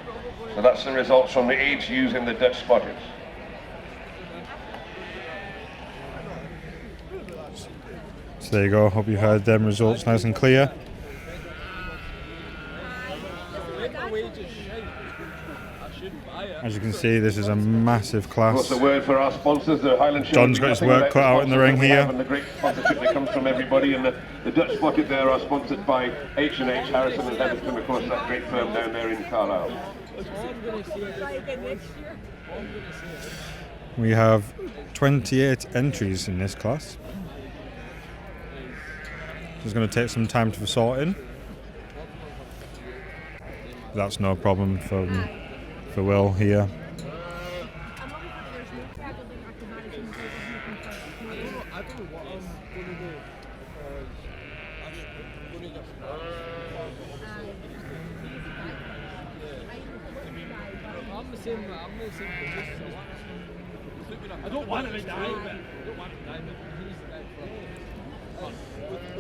So that's the results from the age using the Dutch spotters. So there you go, hope you heard them results nice and clear. As you can see, this is a massive class. What's the word for our sponsors, the Highland Show? John's got his work cut out in the ring here. And the great sponsorship that comes from everybody, and the Dutch spotted there are sponsored by H&H, Harrison and Heatherton, of course, that great firm down there in Carlisle. We have 28 entries in this class. It's going to take some time to sort in. That's no problem for Will here.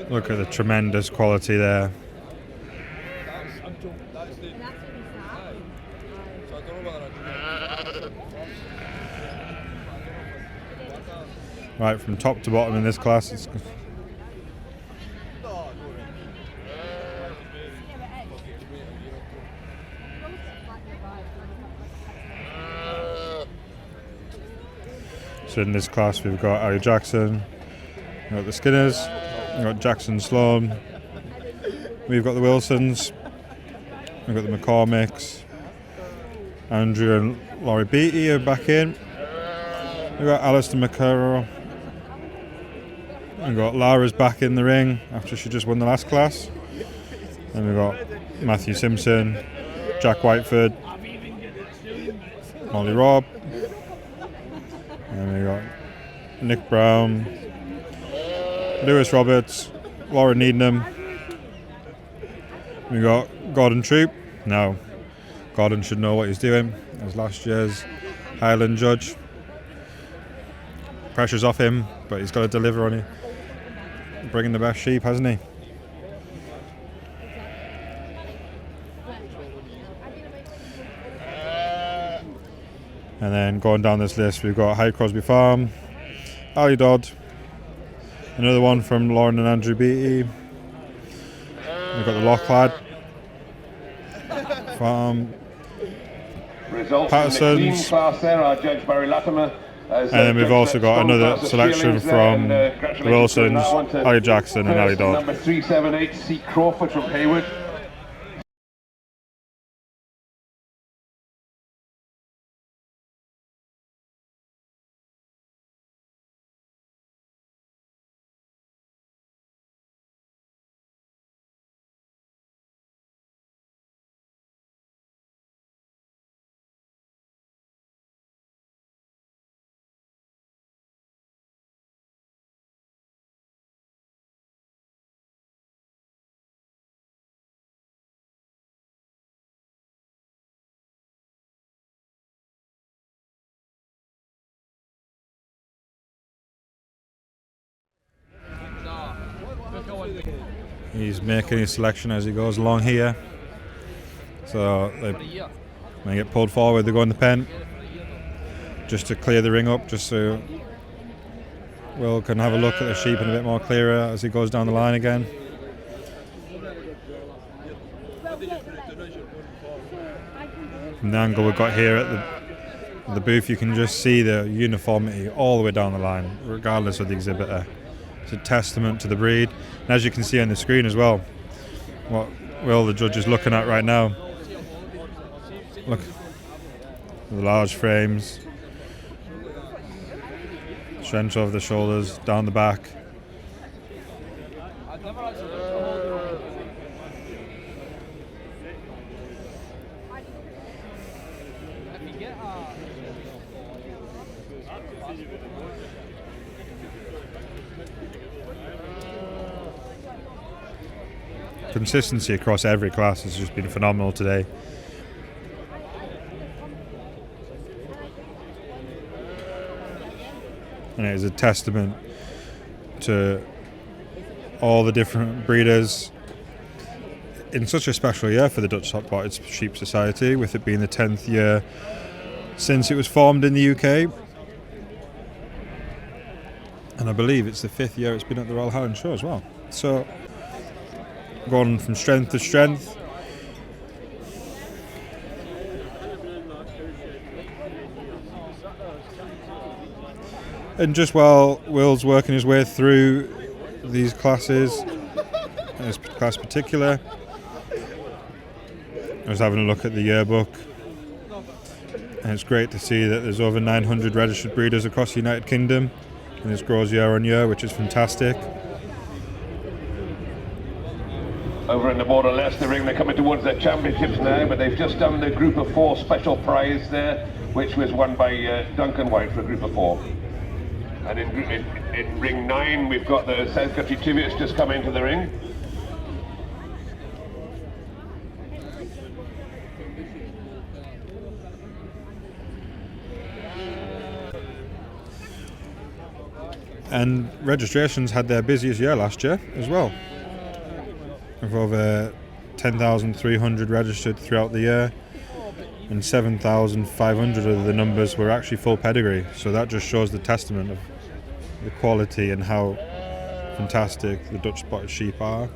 Look at the tremendous quality there. Right, from top to bottom in this class, it's so in this class we've got Ali Jackson, we've got the Skinners, we've got Jackson Sloan, we've got the Wilsons, we've got the McCormicks, Andrew and Laurie Beattie are back in, we've got Alistair McCurrow, we've got Lara's back in the ring after she just won the last class, and we've got Matthew Simpson, Jack Whiteford, Molly Robb, and we got Nick Brown, Lewis Roberts, Laura Needham. We got Gordon Troop. Now, Gordon should know what he's doing as last year's Highland judge. Pressure's off him, but he's got to deliver on it. Bringing the best sheep, hasn't he? And then going down this list, we've got High Crosby Farm, Ali Dodd, another one from Lauren and Andrew Beattie. We've got the Locklad Farm, Patterson's, class there are Judge Barry Latimer. And then we've also got another selection from the Wilsons, Ali Jackson and Ali Dodd. Number 378, C. Crawford from Hayward. He's making his selection as he goes along here. So they get pulled forward, they go in the pen just to clear the ring up, just so Will can have a look at the sheep and a bit more clearer as he goes down the line again. From the angle we've got here at the booth, you can just see the uniformity all the way down the line, regardless of the exhibitor. It's a testament to the breed. And as you can see on the screen as well, what Will, the judge, is looking at right now. Look, the large frames, strength over the shoulders, down the back. Consistency across every class has just been phenomenal today. And it is a testament to all the different breeders in such a special year for the Dutch Spotted Sheep Society, with it being the 10th year since it was formed in the UK. And I believe it's the 5th year it's been at the Royal Highland Show as well. So, gone from strength to strength. And just while Will's working his way through these classes, this class particular, I was having a look at the yearbook, and it's great to see that there's over 900 registered breeders across the United Kingdom, and this grows year on year, which is fantastic. Over in the border Leicester ring, they're coming towards their championships now, but they've just done the Group of 4 special prize there, which was won by Duncan White for a Group of 4. And in ring 9, we've got the South Country Tiviets just come into the ring. And registrations had their busiest year last year as well, with over 10,300 registered throughout the year, and 7,500 of the numbers were actually full pedigree. So that just shows the testament of the quality and how fantastic the Dutch Spotted Sheep are.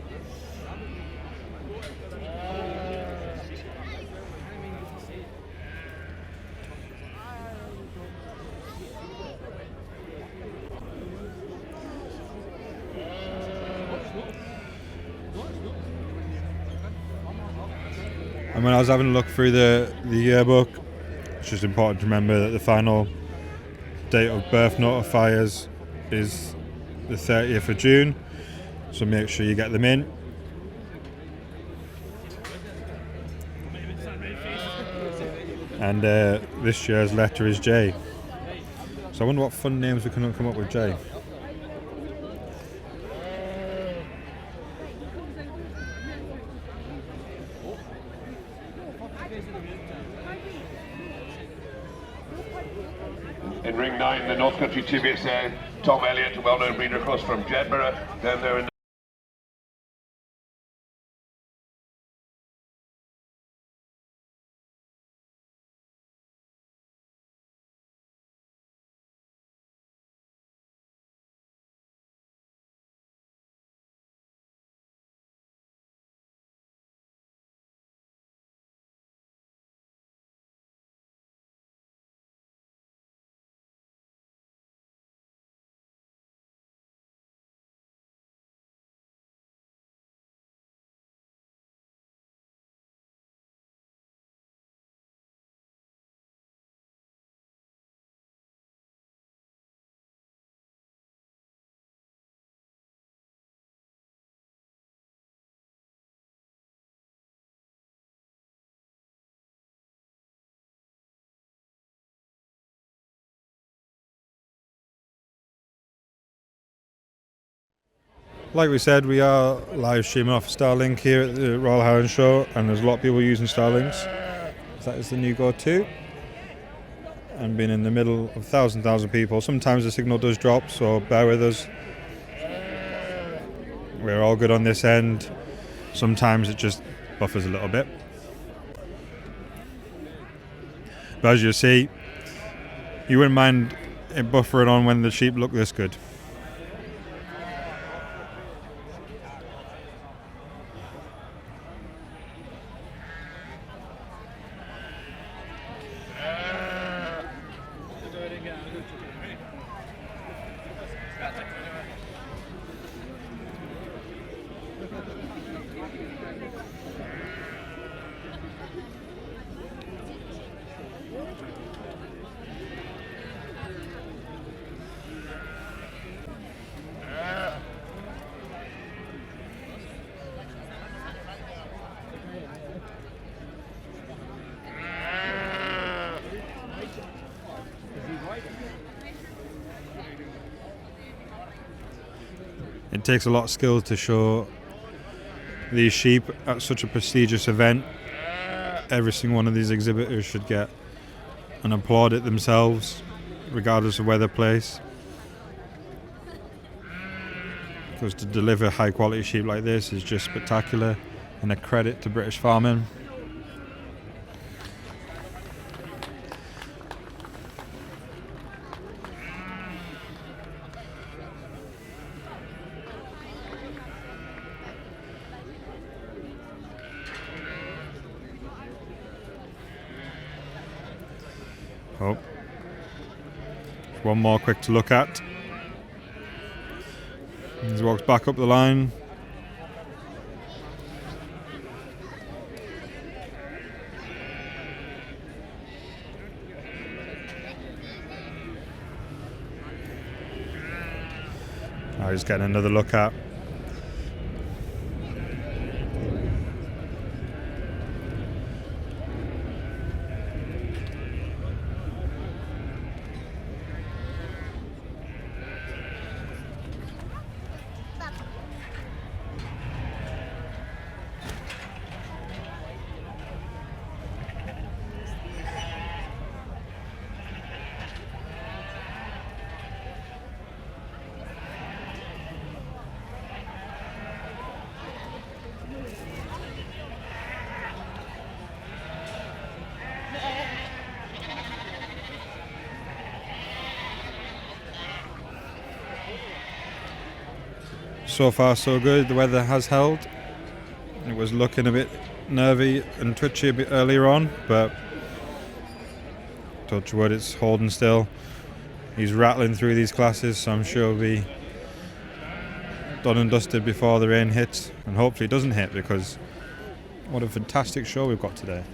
And when I was having a look through the yearbook, it's just important to remember that the final date of birth notifiers is the 30th of June, so make sure you get them in. And this year's letter is J. So I wonder what fun names we can come up with J. In ring 9, the North Country Tiviets there, Tom Elliott, a well-known breeder across from Jedburgh, down there in Like we said, we are live streaming off Starlink here at the Royal Highland Show, and there's a lot of people using Starlinks. That is the new go-to. And being in the middle of thousand people, sometimes the signal does drop, so bear with us. We're all good on this end. Sometimes it just buffers a little bit. But as you see, you wouldn't mind it buffering on when the sheep look this good. It takes a lot of skill to show these sheep at such a prestigious event. Every single one of these exhibitors should get and applaud it themselves, regardless of where they're placed. Because to deliver high quality sheep like this is just spectacular and a credit to British farming. Oh, one more quick to look at. He walks back up the line. Now he's getting another look at. So far so good, the weather has held. It was looking a bit nervy and twitchy a bit earlier on, but touch wood, it's holding still. He's rattling through these classes, so I'm sure he'll be done and dusted before the rain hits, and hopefully it doesn't hit, because what a fantastic show we've got today.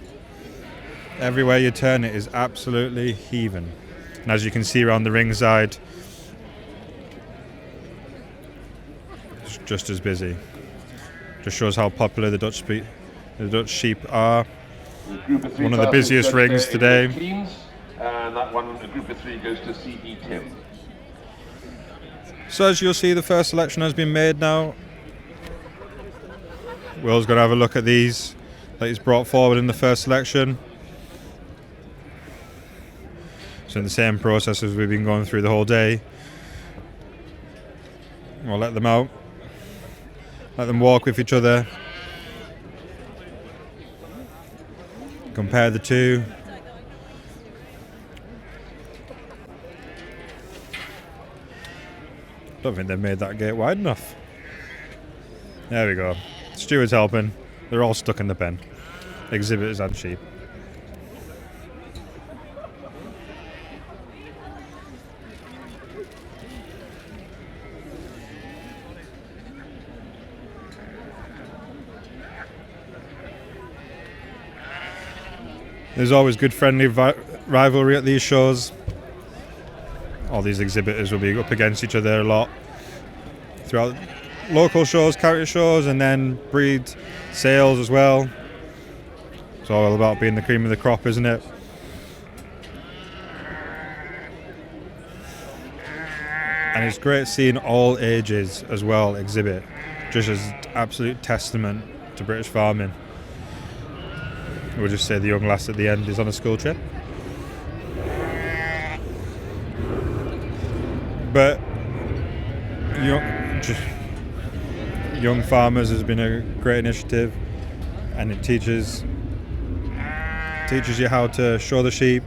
Everywhere you turn it is absolutely heaving, and as you can see around the ringside, it's just as busy. Just shows how popular the Dutch sheep are. One of the busiest rings today. And that one, the group of 3 goes to C.E. Tim. So as you'll see, the first selection has been made now. Will's going to have a look at these that he's brought forward in the first selection. So in the same process as we've been going through the whole day. We'll let them out. Let them walk with each other. Compare the two. Don't think they've made that gate wide enough. There we go. Steward's helping. They're all stuck in the pen. Exhibitors and sheep. There's always good friendly rivalry at these shows. All these exhibitors will be up against each other a lot throughout local shows, character shows, and then breed sales as well. It's all about being the cream of the crop, isn't it? And it's great seeing all ages as well exhibit, just as absolute testament to British farming. We'll just say the young lass at the end is on a school trip. But young farmers has been a great initiative, and it teaches you how to show the sheep,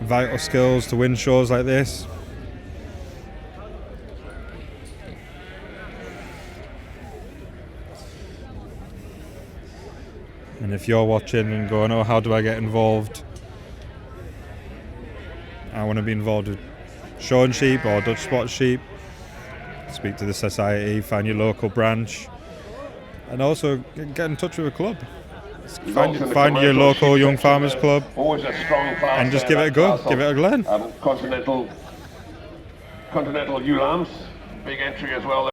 vital skills to win shows like this. And if you're watching and going, oh, how do I get involved? I want to be involved with showing sheep or Dutch spot sheep. Speak to the society, find your local branch, and also get in touch with a club. Find your local young farmers club and just give it a go, give it a glen. Continental ewe lambs, big entry as well.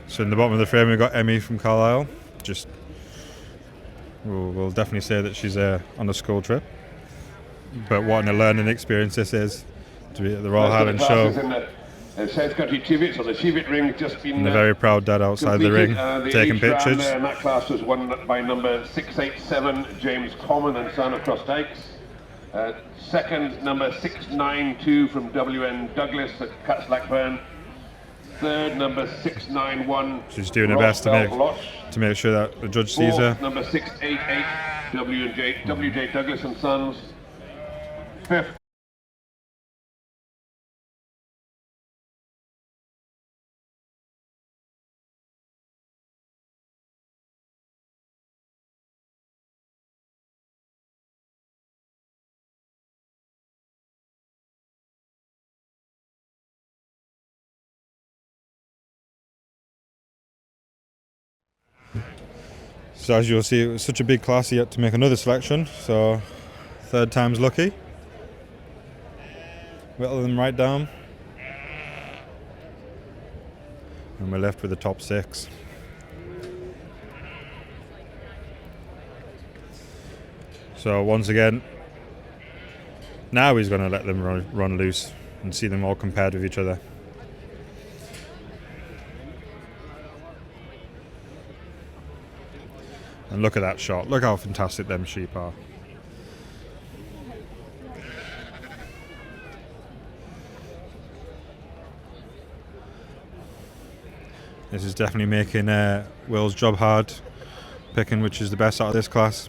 So in the bottom of the frame we've got Emmy from Carlisle. Just we'll definitely say that she's on a school trip. But what a learning experience this is to be at the Royal Highland Show. In the South Country Cheviot, so the Cheviot ring just been. And a very proud dad outside the ring, taking pictures. And that class was won by number 687, James Common and Son of Cross Dykes. Second, number 692 from WN Douglas at Cats Blackburn. Third, number 691. She's doing her best to make sure that the judge sees her. Number 688, WJ Douglas and Sons. Fifth. So as you'll see, it was such a big class, he had to make another selection, so third time's lucky. Whittle them right down. And we're left with the top 6. So once again, now he's going to let them run loose and see them all compared with each other. And look at that shot. Look how fantastic them sheep are. This is definitely making Will's job hard, picking which is the best out of this class.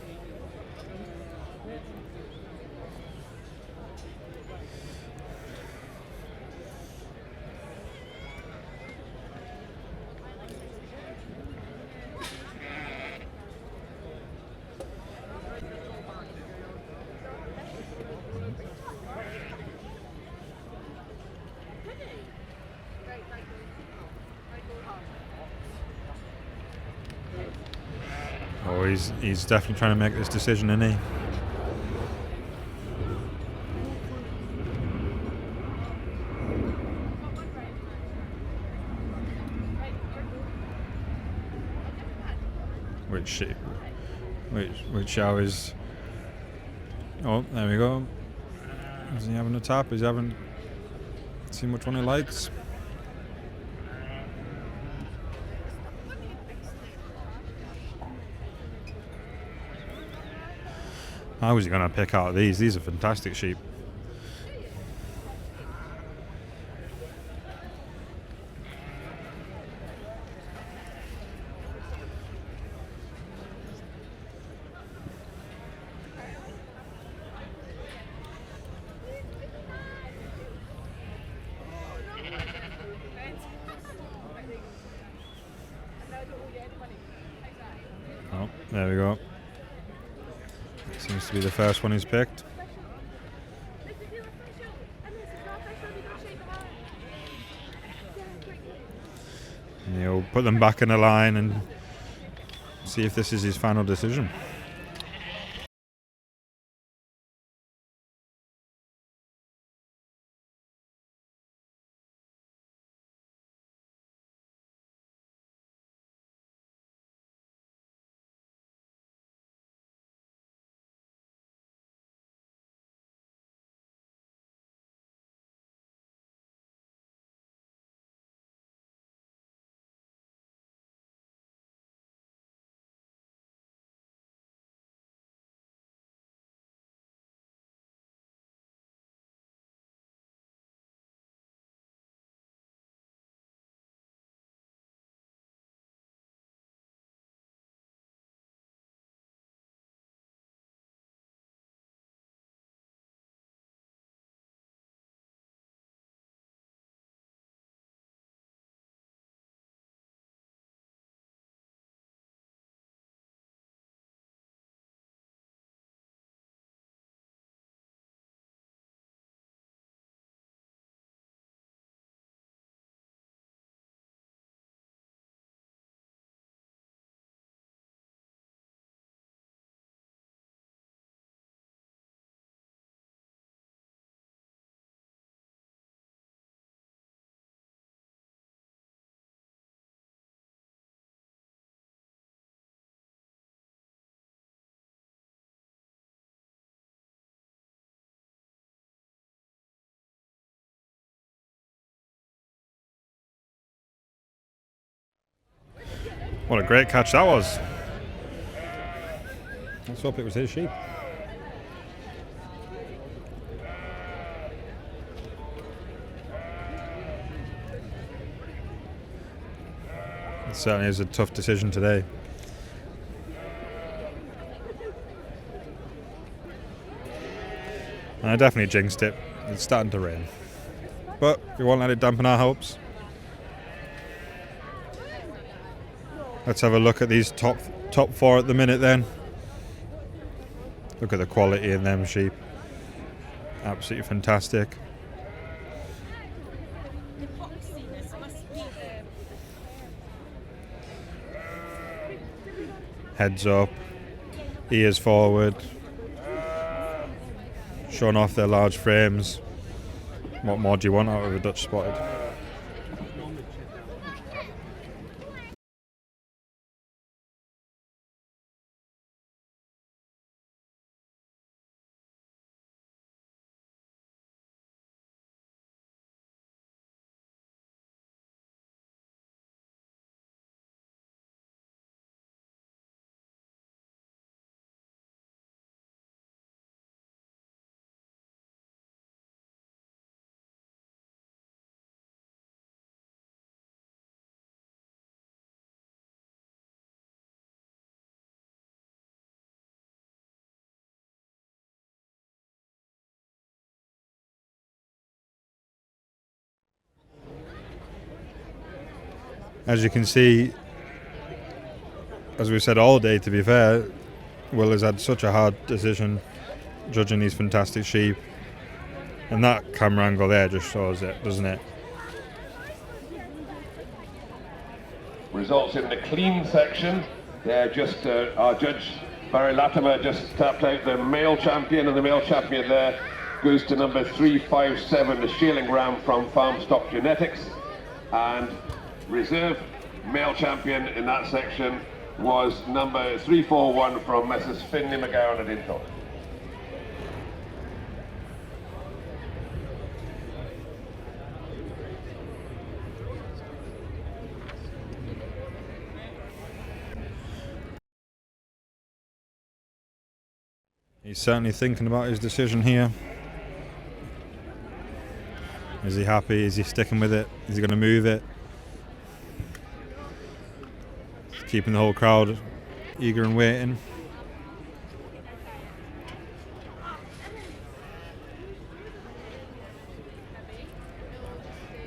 Oh, he's definitely trying to make this decision, isn't he? Which show is? Oh, there we go. Is he having a tap? Is he having? See which one he likes. How is he going to pick out these? These are fantastic sheep. Oh, there we go. Seems to be the first one he's picked. And he'll put them back in a line and see if this is his final decision. What a great catch that was. Let's hope it was his sheep. It certainly is a tough decision today. And I definitely jinxed it. It's starting to rain. But we won't let it dampen our hopes. Let's have a look at these top four at the minute then. Look at the quality in them sheep. Absolutely fantastic. Heads up, ears forward, showing off their large frames. What more do you want out of a Dutch spotted? As you can see, as we've said all day, to be fair, Will has had such a hard decision judging these fantastic sheep, and that camera angle there just shows it, doesn't it? Results in the clean section. They're just our judge Barry Latimer just tapped out the male champion, and the male champion there goes to number 357, the Shearling Ram from Farm Stock Genetics, and reserve male champion in that section was number 341 from Messrs Finley McGowan and Intel. He's certainly thinking about his decision here. Is he happy? Is he sticking with it? Is he going to move it? Keeping the whole crowd eager and waiting.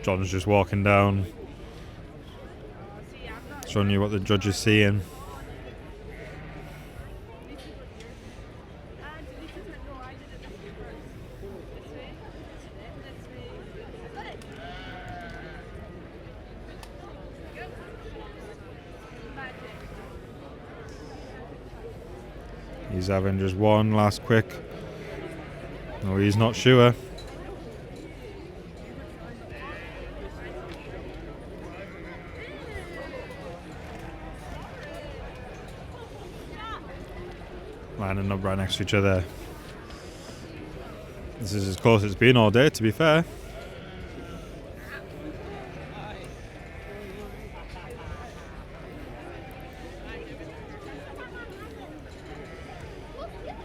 John's just walking down, showing you what the judge is seeing. He's having just one last quick. No, he's not sure. Lining up right next to each other. This is as close as it's been all day, to be fair.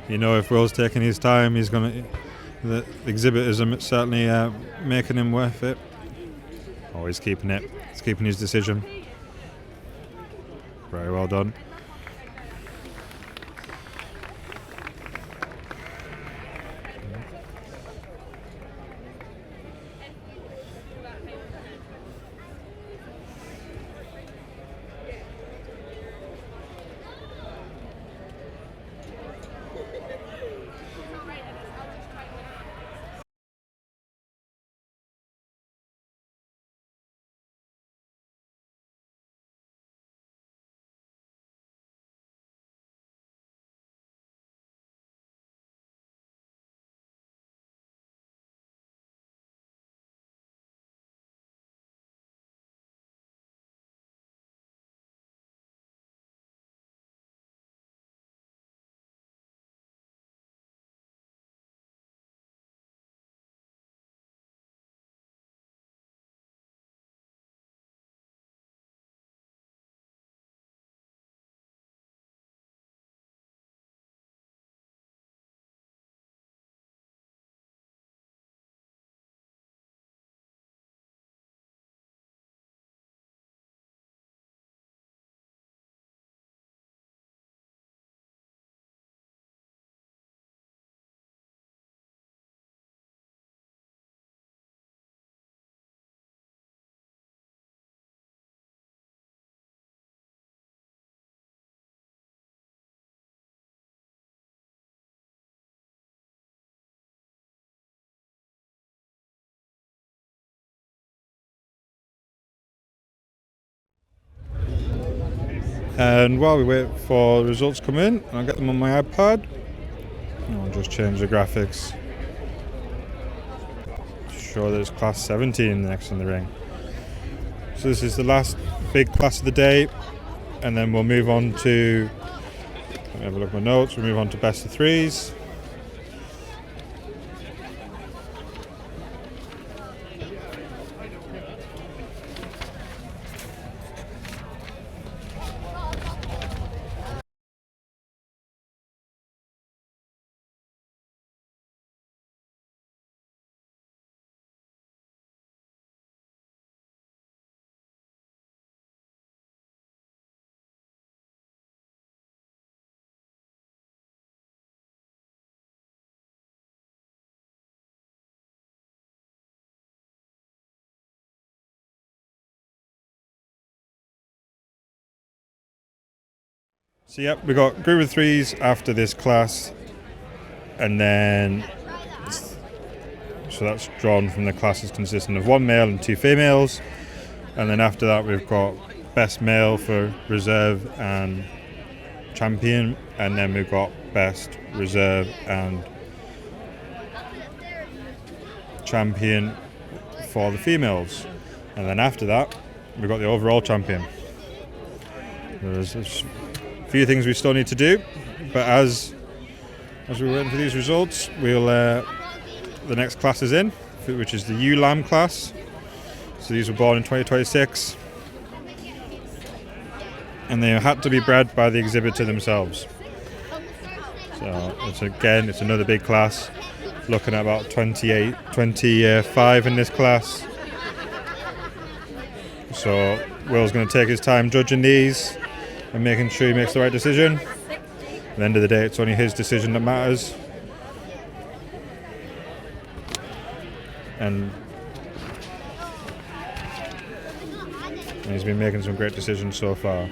You know, if Will's taking his time, he's gonna. The exhibitors are certainly making him worth it. Oh, he's keeping it. He's keeping his decision. Very well done. And while we wait for the results to come in, I'll get them on my iPad. I'll just change the graphics to show that it's class 17 next in the ring. So this is the last big class of the day, and then we'll move on to, let me have a look at my notes, we'll move on to best of threes. So yep, we got group of threes after this class, and then so that's drawn from the classes consisting of one male and two females, and then after that we've got best male for reserve and champion, and then we've got best reserve and champion for the females, and then after that we've got the overall champion. There's a few things we still need to do, but as we're waiting for these results, we'll the next class is in, which is the ewe lamb class. So these were born in 2026, and they had to be bred by the exhibitor themselves. So it's another big class, looking at about 25 in this class. So Will's going to take his time judging these and making sure he makes the right decision. At the end of the day, it's only his decision that matters. And he's been making some great decisions so far.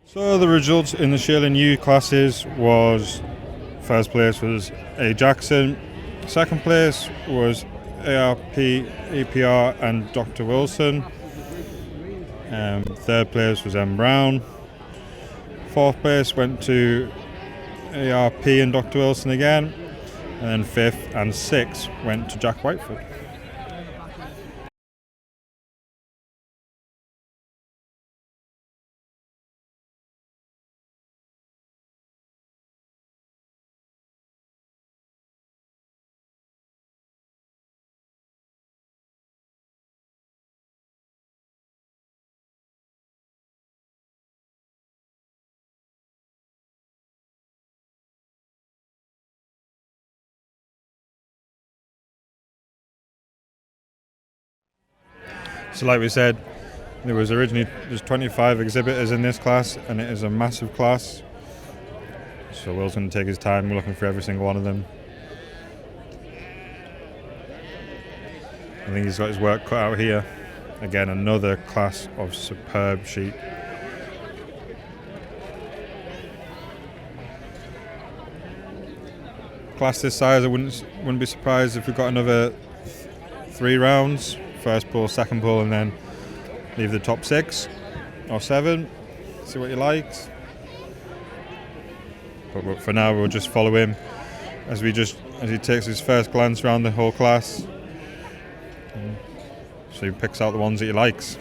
So the results in the Shailen U classes was first place was A. Jackson, second place was ARP, APR and Dr. Wilson, third place was M. Brown, fourth place went to ARP and Dr. Wilson again, and then fifth and sixth went to Jack Whiteford. So like we said, there's 25 exhibitors in this class, and it is a massive class. So Will's going to take his time looking for every single one of them. I think he's got his work cut out here. Again, another class of superb sheep. Class this size, I wouldn't be surprised if we got another 3 rounds. First pull, second pull, and then leave the top 6 or 7. See what he likes. But for now, we'll just follow him as he takes his first glance around the whole class. So he picks out the ones that he likes.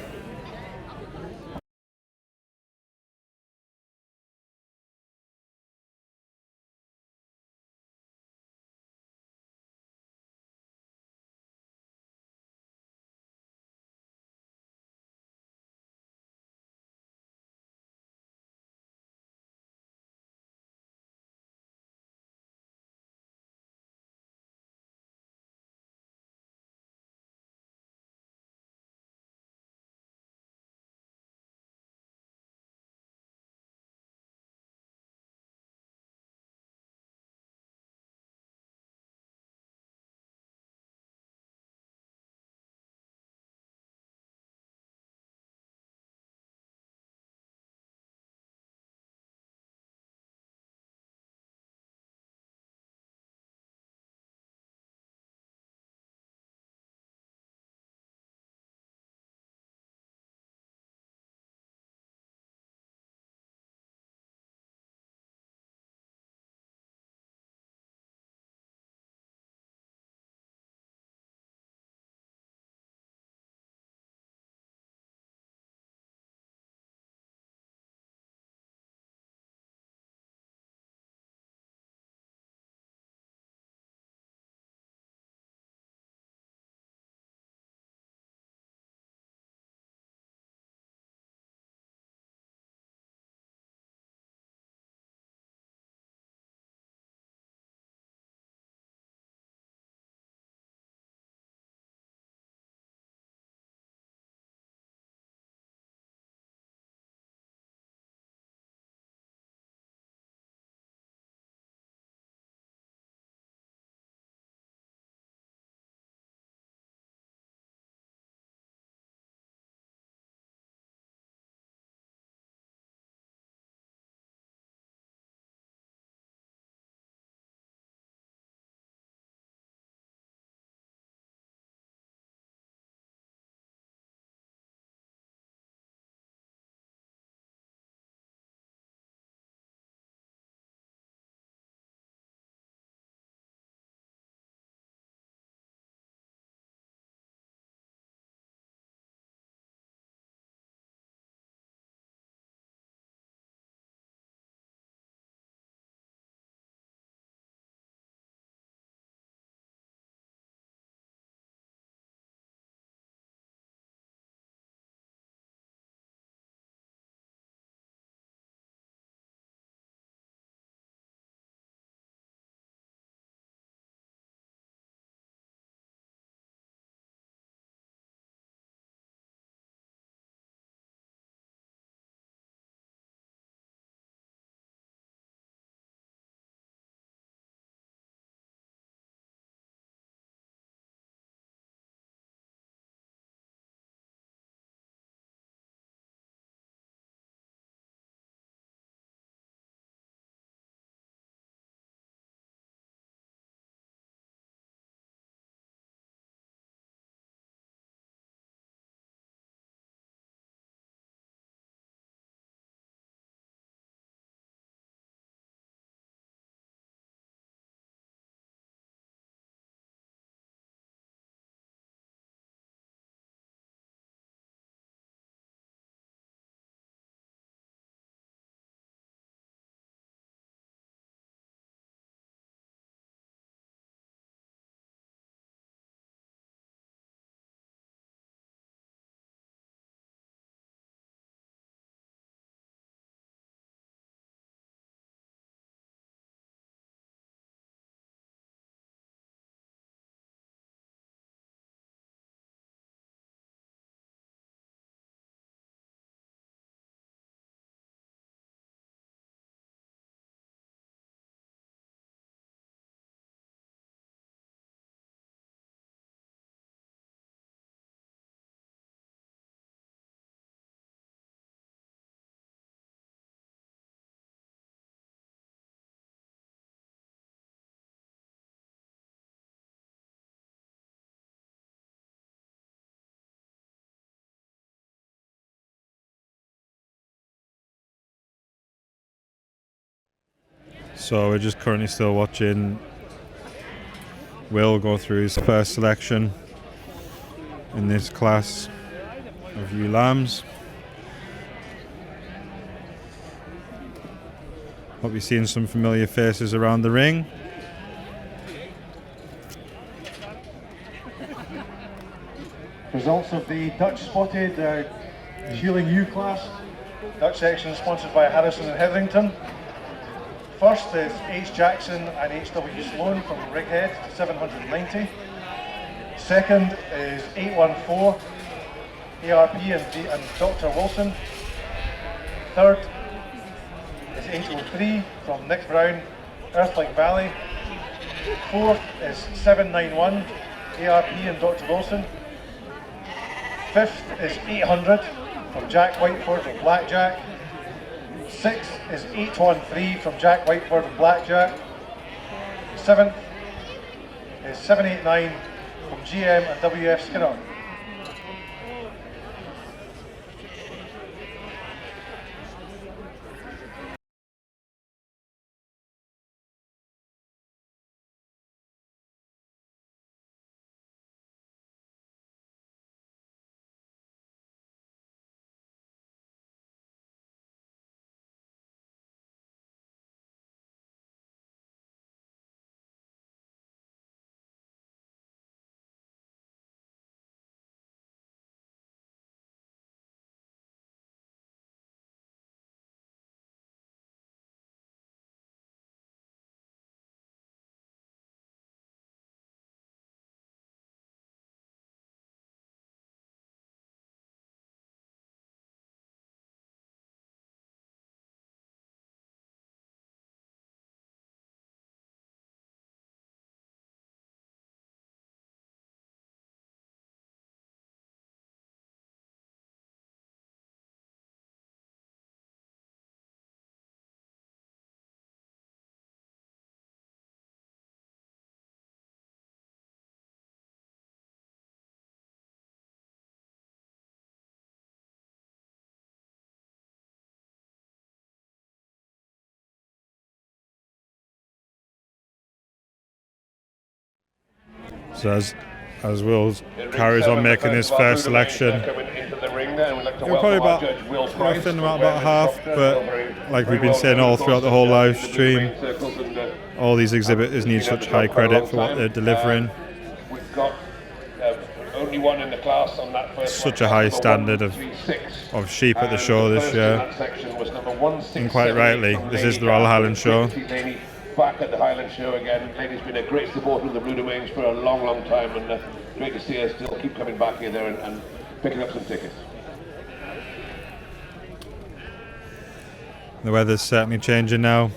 So we're just currently still watching Will go through his first selection in this class of ewe lambs. Hope you're seeing some familiar faces around the ring. Results of the Dutch spotted Shealing U class. Dutch section sponsored by Harrison and Hetherington. First is H. Jackson and H.W. Sloan from Righead, 790. Second is 814, ARP and Dr. Wilson. Third is H03 from Nick Brown, Earthling Valley. Fourth is 791, ARP and Dr. Wilson. Fifth is 800 from Jack Whiteford of Blackjack. Sixth is 813 from Jack Whiteford of Blackjack. Seventh is 789 from GM and WF Skinner. So as Will carries on making his first selection, we're probably about thin about half, but like we've been saying all throughout the whole live stream, all these exhibitors need such high credit for what they're delivering. We've got only one in the class on that first. Such a high standard of sheep at the show this year, and quite rightly, this is the Royal Highland Show. Back at the Highland Show again. Lady's been a great supporter of the Blue Domains for a long, long time, and great to see her still keep coming back here there and picking up some tickets. The weather's certainly changing now.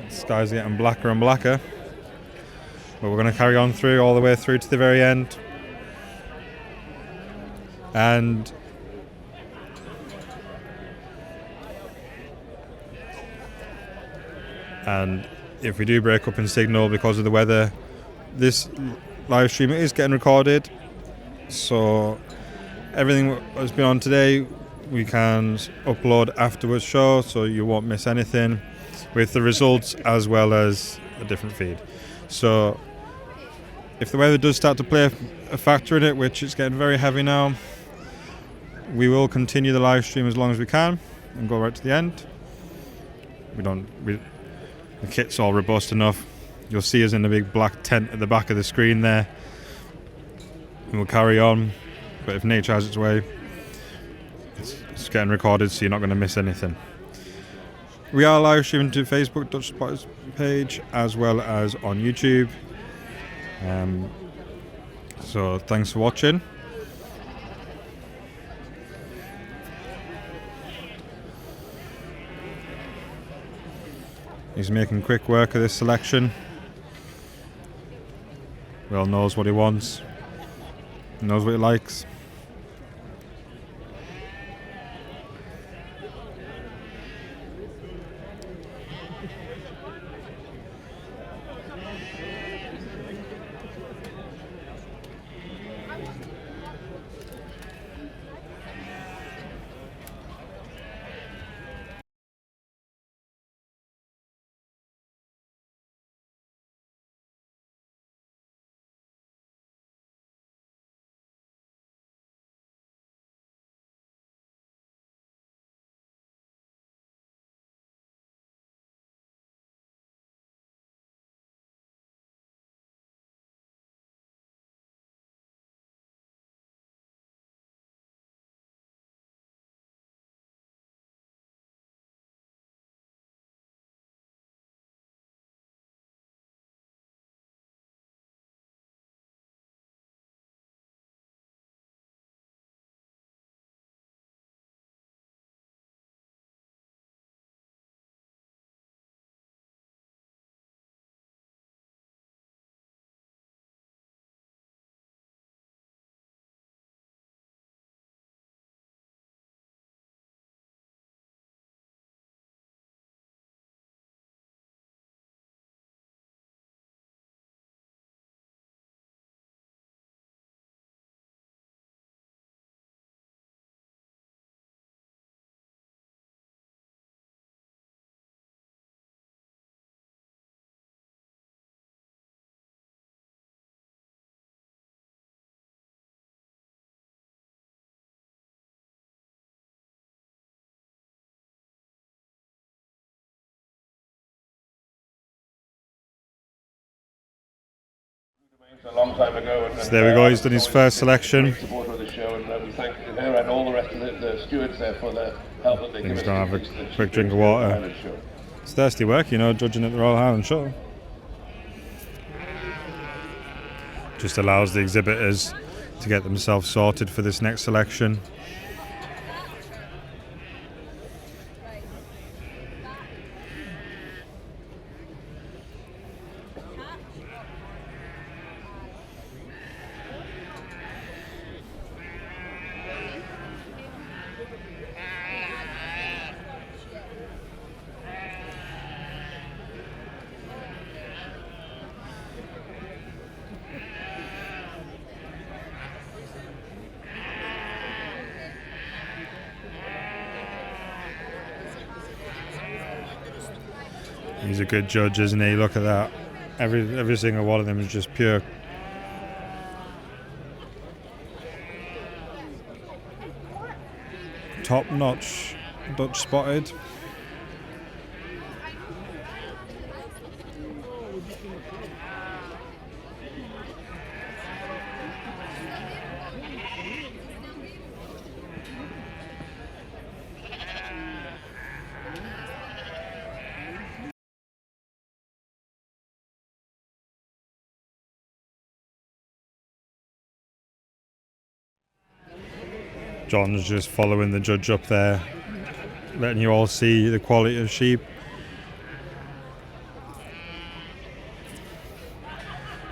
The sky's getting blacker and blacker, but we're going to carry on through all the way through to the very end. And if we do break up in signal because of the weather, this live stream is getting recorded, so everything that's been on today we can upload afterwards show, so you won't miss anything with the results as well as a different feed. So if the weather does start to play a factor in it, which it's getting very heavy now, we will continue the live stream as long as we can and go right to the end. The kit's all robust enough. You'll see us in the big black tent at the back of the screen there. And we'll carry on. But if nature has its way, it's getting recorded, so you're not going to miss anything. We are live streaming to Facebook Dutch Spotters page as well as on YouTube. So thanks for watching. He's making quick work of this selection. Will knows what he wants, knows what he likes. a long time ago. And, So there we go, he's done his first selection. Great supporter of the show, and we thank her and all the rest of the stewards there for the help that they give us. He's going to have a quick drink of water. It's thirsty work, you know, judging at the Royal Highland Show. Just allows the exhibitors to get themselves sorted for this next selection. He's a good judge, isn't he? Look at that. Every single one of them is just pure. Top notch Dutch spotted. John's just following the judge up there, letting you all see the quality of sheep.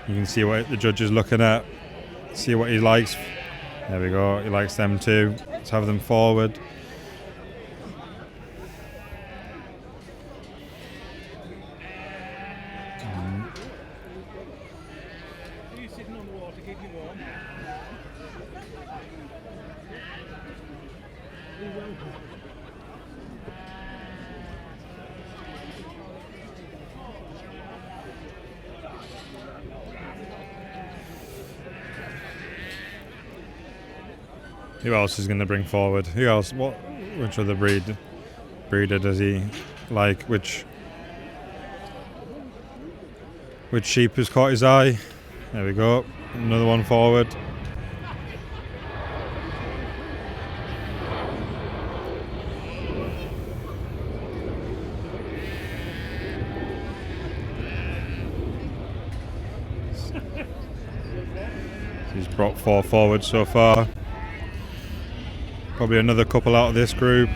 You can see what the judge is looking at, see what he likes. There we go, he likes them too. Let's have them forward. Who else is going to bring forward? Who else? What? Which other breeder does he like? Which sheep has caught his eye? There we go. Another one forward. He's brought 4 forward so far. Probably another couple out of this group.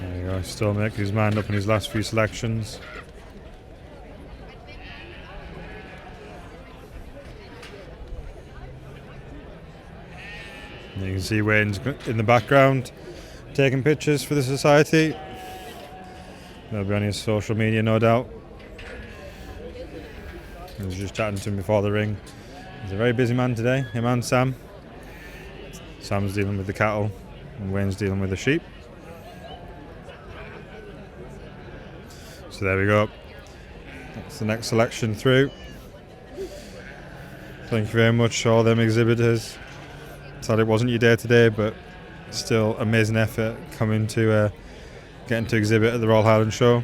There you go, still making his mind up in his last few selections. And you can see Wayne's in the background taking pictures for the society. They'll be on his social media, no doubt. I was just chatting to him before the ring. He's a very busy man today, him and Sam. Sam's dealing with the cattle and Wayne's dealing with the sheep. So there we go. That's the next selection through. Thank you very much to all them exhibitors. Sad it wasn't your day today, but still amazing effort coming to getting to exhibit at the Royal Highland Show.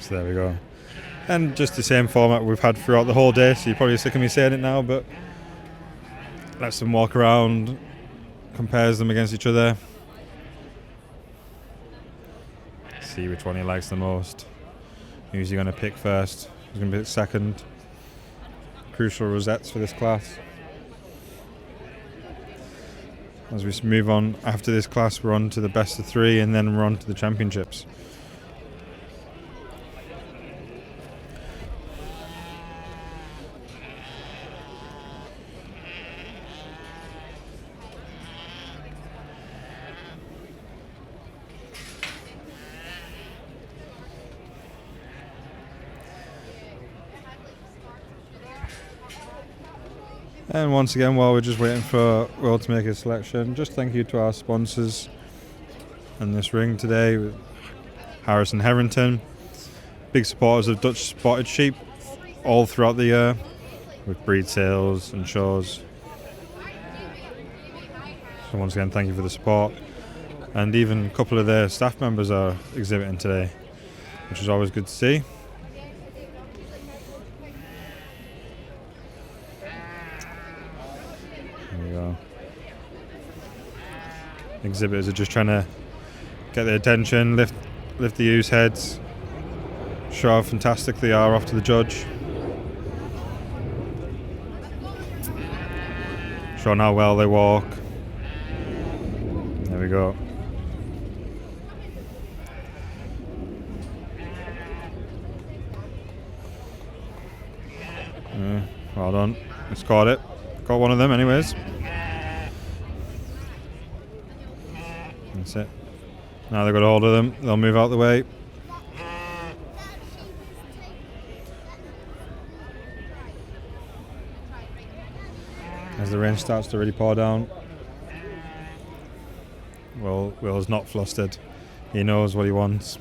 So there we go. And just the same format we've had throughout the whole day, so you're probably sick of me saying it now, but lets them walk around, compares them against each other. See which one he likes the most. Who's he going to pick first? Who's going to pick second? Crucial rosettes for this class. as we move on after this class, we're on to the best of 3, and then we're on to the championships. And once again, while we're just waiting for Will to make his selection, just thank you to our sponsors in this ring today, with Harris and Harrington, big supporters of Dutch spotted sheep all throughout the year, with breed sales and shows. So once again, thank you for the support. And even a couple of their staff members are exhibiting today, which is always good to see. Exhibitors are just trying to get their attention, lift the ewes' heads, show how fantastic they are off to the judge, showing how well they walk. There we go. Well done. It's caught it. Got one of them anyways. That's it. Now they've got a hold of them. They'll move out the way. As the rain starts to really pour down. Well, Will's not flustered. He knows what he wants.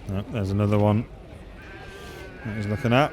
Oh, there's another one that he's looking at.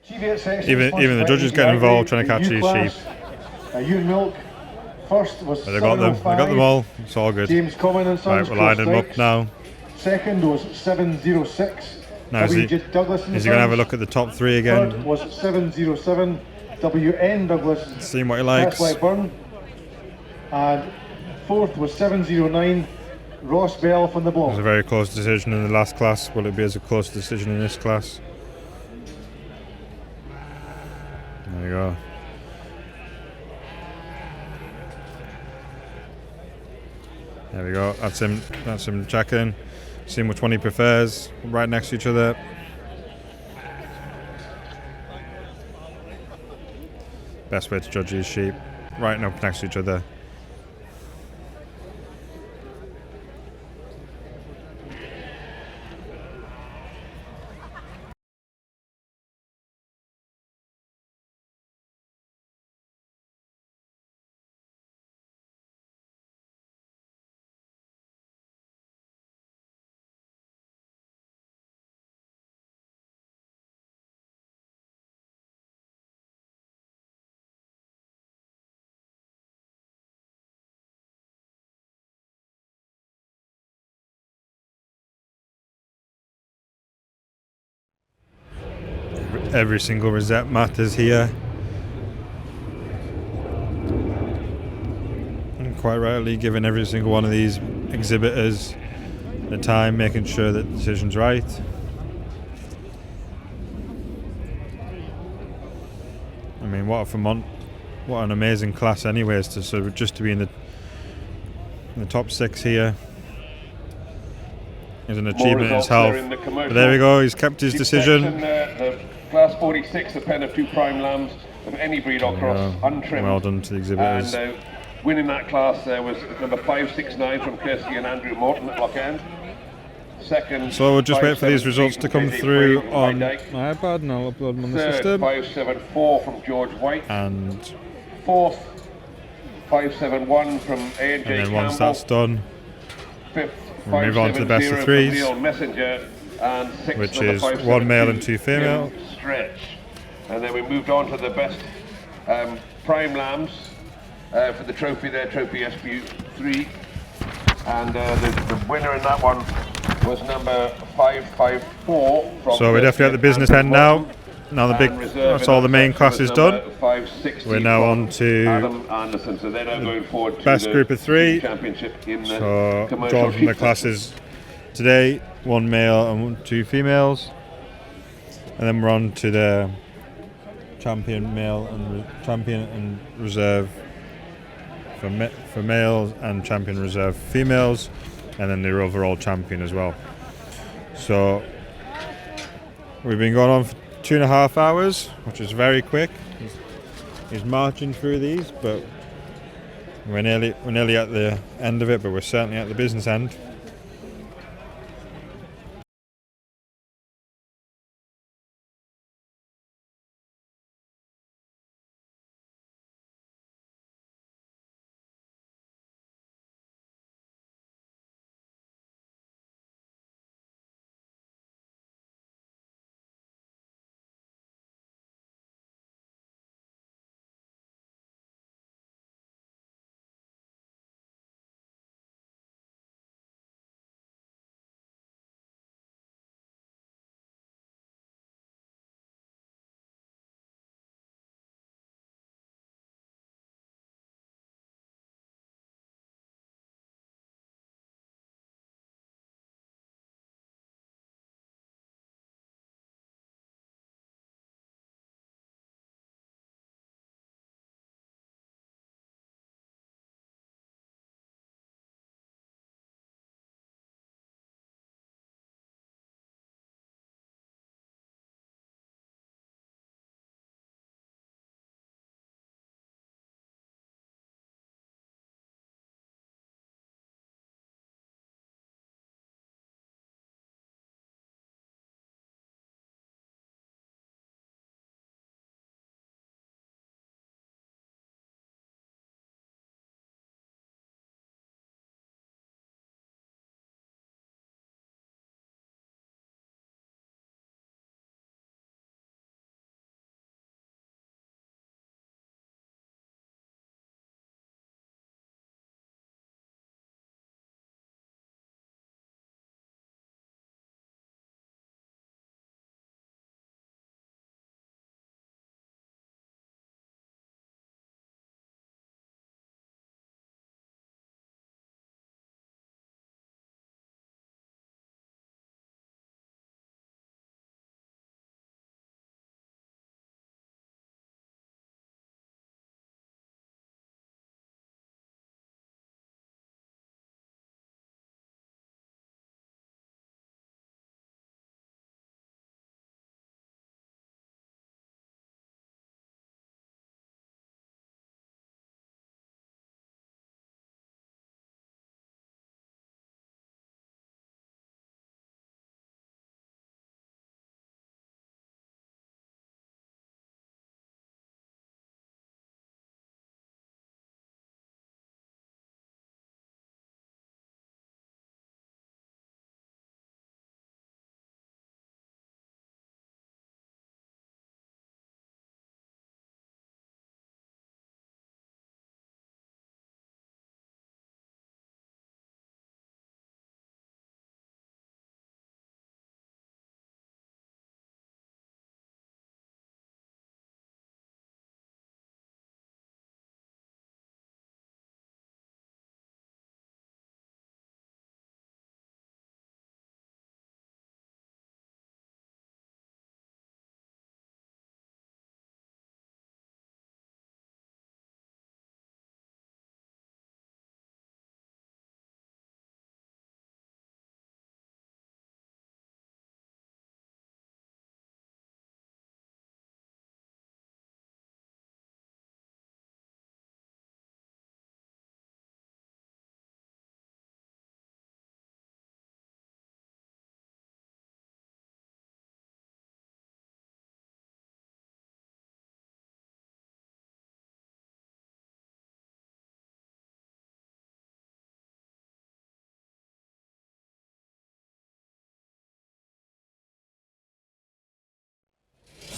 Even the judges get involved trying to catch these sheep. Milk. First was But they got them. They got them all. It's all good. James Common and Sons. Right, we're lining them up now. Second was 706. Now is he going to have a look at the top 3 again? Third was 707. WN Douglas. Seeing what he likes. Burn. And fourth was 709. Ross Bell from the block. It was a very close decision in the last class. Will it be as a close decision in this class? There you go. There we go. That's him. That's him checking, seeing which one he prefers. Right next to each other. Best way to judge these sheep. Right up next to each other. Every single rosette matters here. And quite rightly giving every single one of these exhibitors the time, making sure that the decision's right. I mean, what an amazing class anyways, to sort of just to be in the top 6 here is an achievement in itself. But there we go, he's kept his decision. Class 46, a pen of 2 prime lambs of any breed or cross, untrimmed. Well done to the exhibitors. And winning that class there was number 569 from Kirsty and Andrew Morton at Lock End. Second, So we'll just wait for these 573 results to from come JJ through Frame on from High my iPad, and I'll upload them on the Third, system. 574 from George White. And Fourth, 571 from A&J and then Campbell. once that's done, Fifth, we'll move on to the best of 570 threes, from Neil Messenger, and sixth, which number is 572, one male and two female. Tim Stretch. And then we moved on to the best prime lambs for the trophy there, Trophy SB3. And the winner in that one was number 554 from. So we're definitely at the business end now. Now the big, that's all the main class is done. We're now on to Adam Anderson. So they're now going forward to best the group of three. championship in the So commercial drawn from the sheep. classes today, one male and two females, and then we're on to the champion male and champion and reserve for males and champion reserve females, and then the overall champion as well. So we've been going on for 2.5 hours, which is very quick. He's marching through these, but we're nearly at the end of it, but we're certainly at the business end.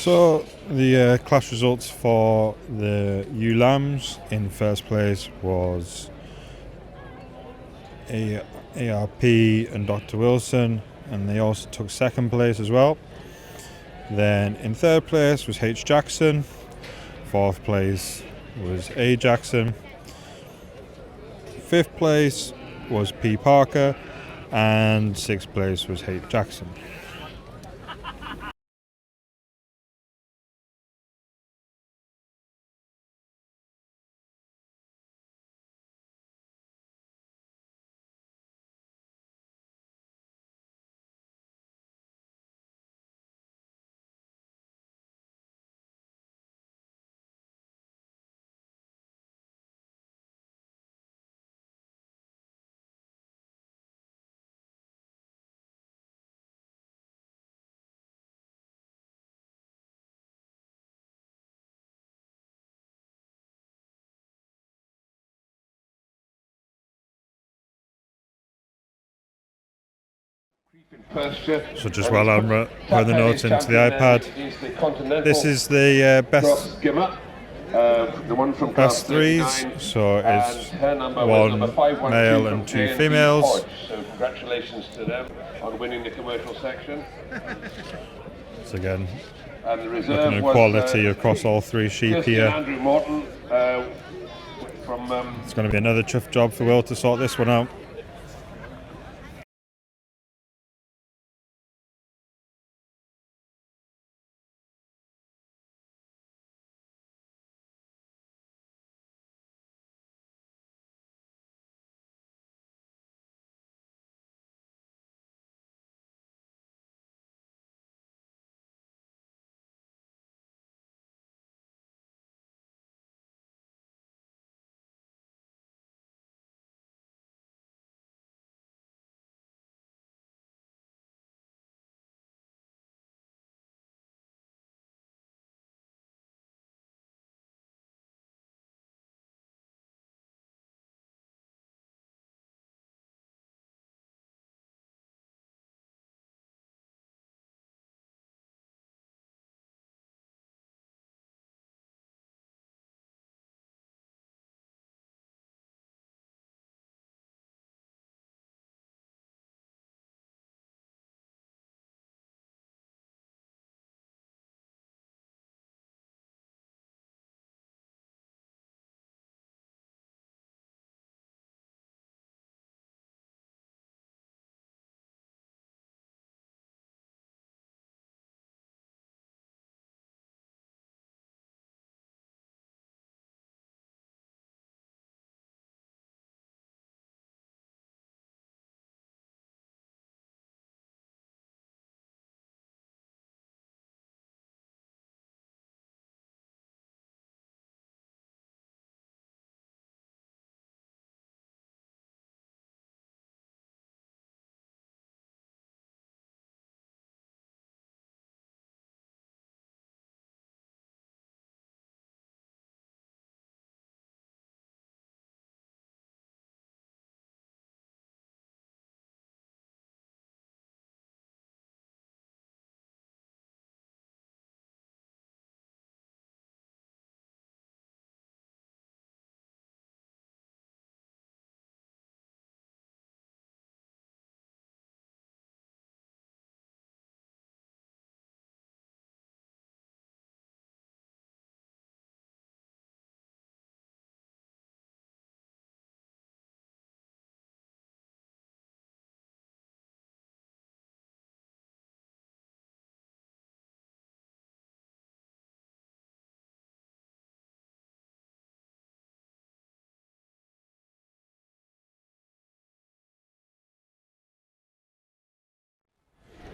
So the class results for the ewe lambs: in first place was ARP and Dr. Wilson, and they also took second place as well. Then in third place was H. Jackson, fourth place was A. Jackson, fifth place was P. Parker, and sixth place was H. Jackson. So just while I'm putting the notes into the iPad, this is the best threes, so it's one male and two females. So congratulations to them on winning the commercial section. So again, And the reserve looking at was, quality across all three sheep here. Andrew Morton from It's going to be another tough job for Will to sort this one out.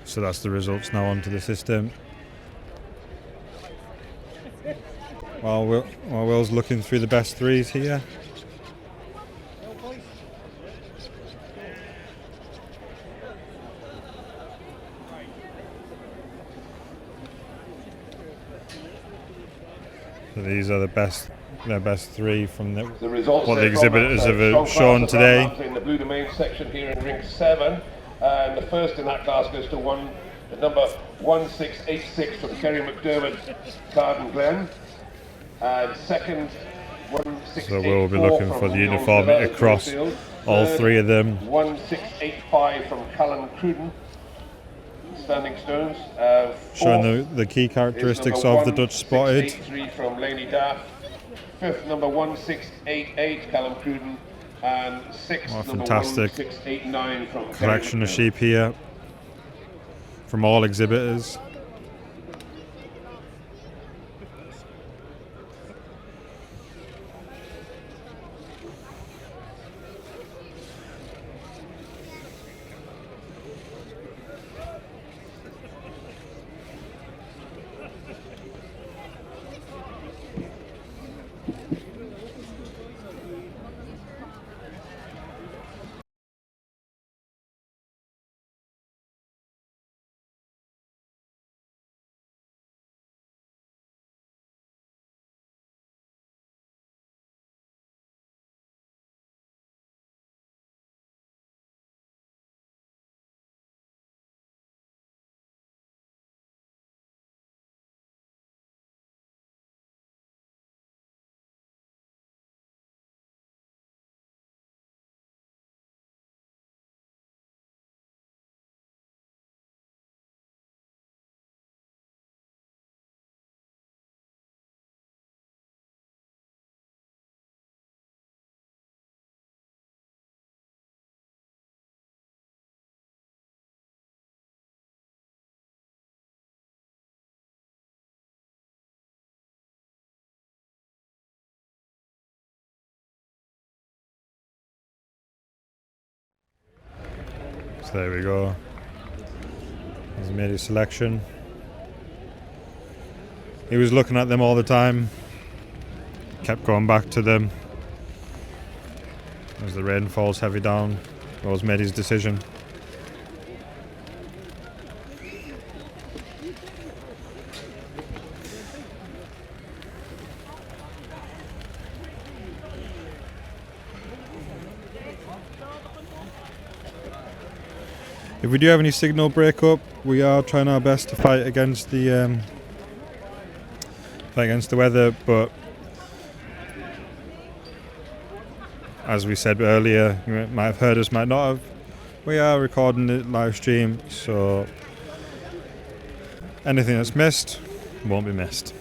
So that's the results now onto the system. While Will's looking through the best threes here. So these are their best three from what the exhibitors have shown today. In the blue domain section here in ring 7, and the first in that class goes to The number 1686 from Kerry McDermott, Carden Glen. And second, 1684 So we'll be looking from for the Neil uniformity Miller, across Goldfield. all Third, three of them. 1685 from Callan Cruden, Standing Stones. Showing Fourth the key is characteristics number of the Dutch Spotted. 1683 from Laney Daff. Fifth, number 1688, Callum Cruden. And sixth, What a number fantastic 1689 from collection Kerry of McDermott. sheep here from all exhibitors. So there we go. He's made his selection. He was looking at them all the time, kept going back to them. As the rain falls heavy down, Rose made his decision. If we do have any signal breakup, we are trying our best to fight against the weather, but as we said earlier, you might have heard us, might not have. We are recording the live stream, so anything that's missed won't be missed.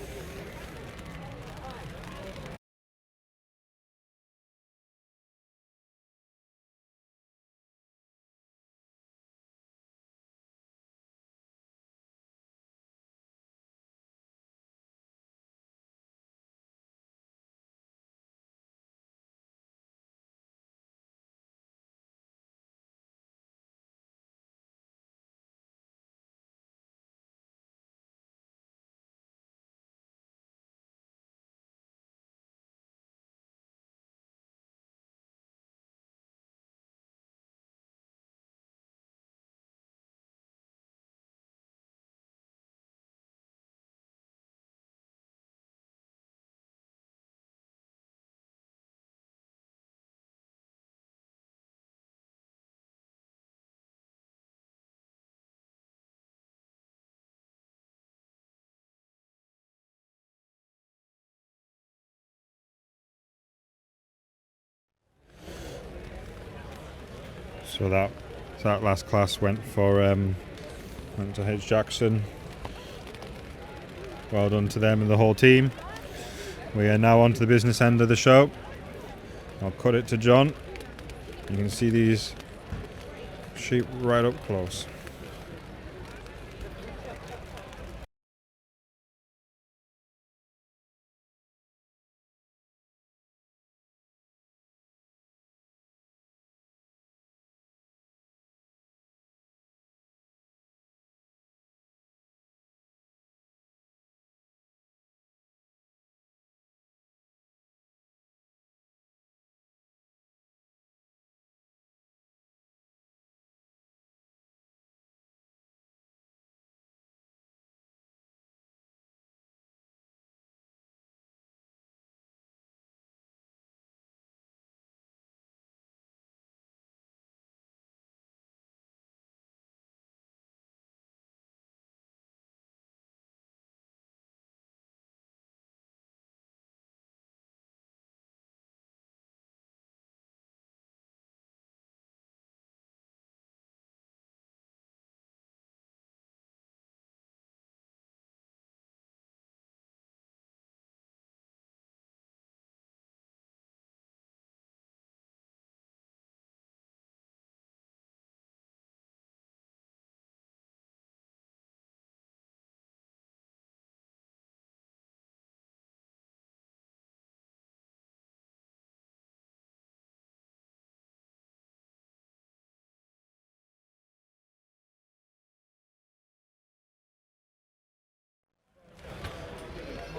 So that last class went to H Jackson. Well done to them and the whole team. We are now on to the business end of the show. I'll cut it to John. You can see these sheep right up close.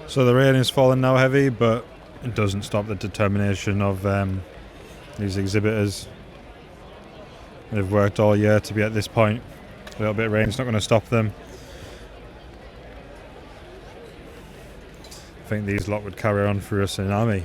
So the rain is falling now heavy, but it doesn't stop the determination of these exhibitors. They've worked all year to be at this point. A little bit of rain's not going to stop them. I think these lot would carry on through a tsunami.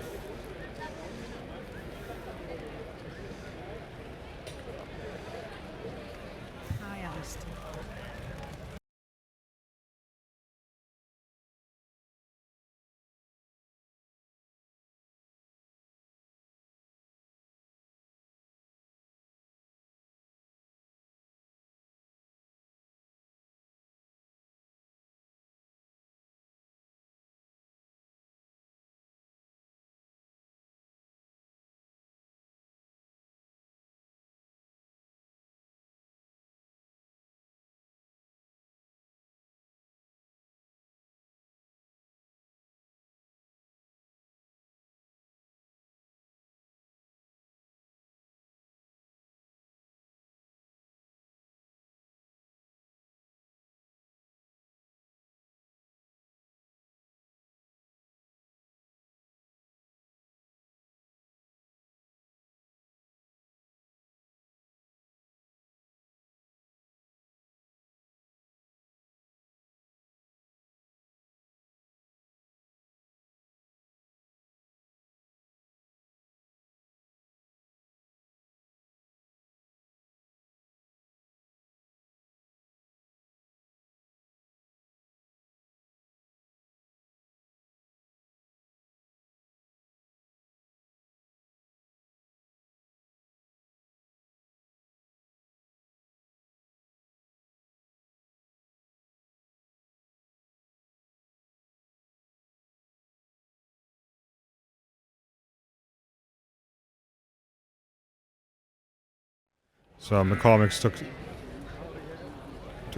So McCormick's took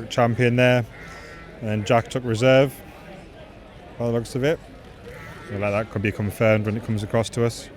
champion there, and Jack took reserve by the looks of it. So like that could be confirmed when it comes across to us.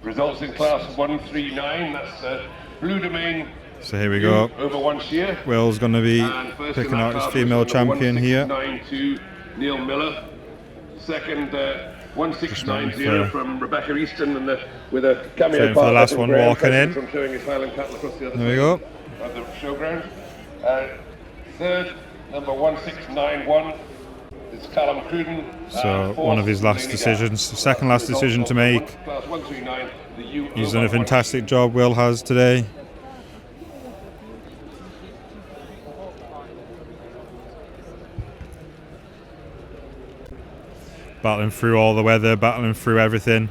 Results in class 139, that's Blue Domain So here we go. Over 1 shear. Will's going to be And first picking in that out his class female was champion here. 1692 Neil Miller. Second, Just 1690 waiting for- from Rebecca Easton, and with a cameo Waiting for the partner last from one Graham walking in. From showing his Highland cattle across the other There we side go. of the showground. Third, number 1691 is Callum Cruden. So one of his last decisions, second last decision to make. Class 139, the U He's done a fantastic job, Will has, today. Battling through all the weather, battling through everything.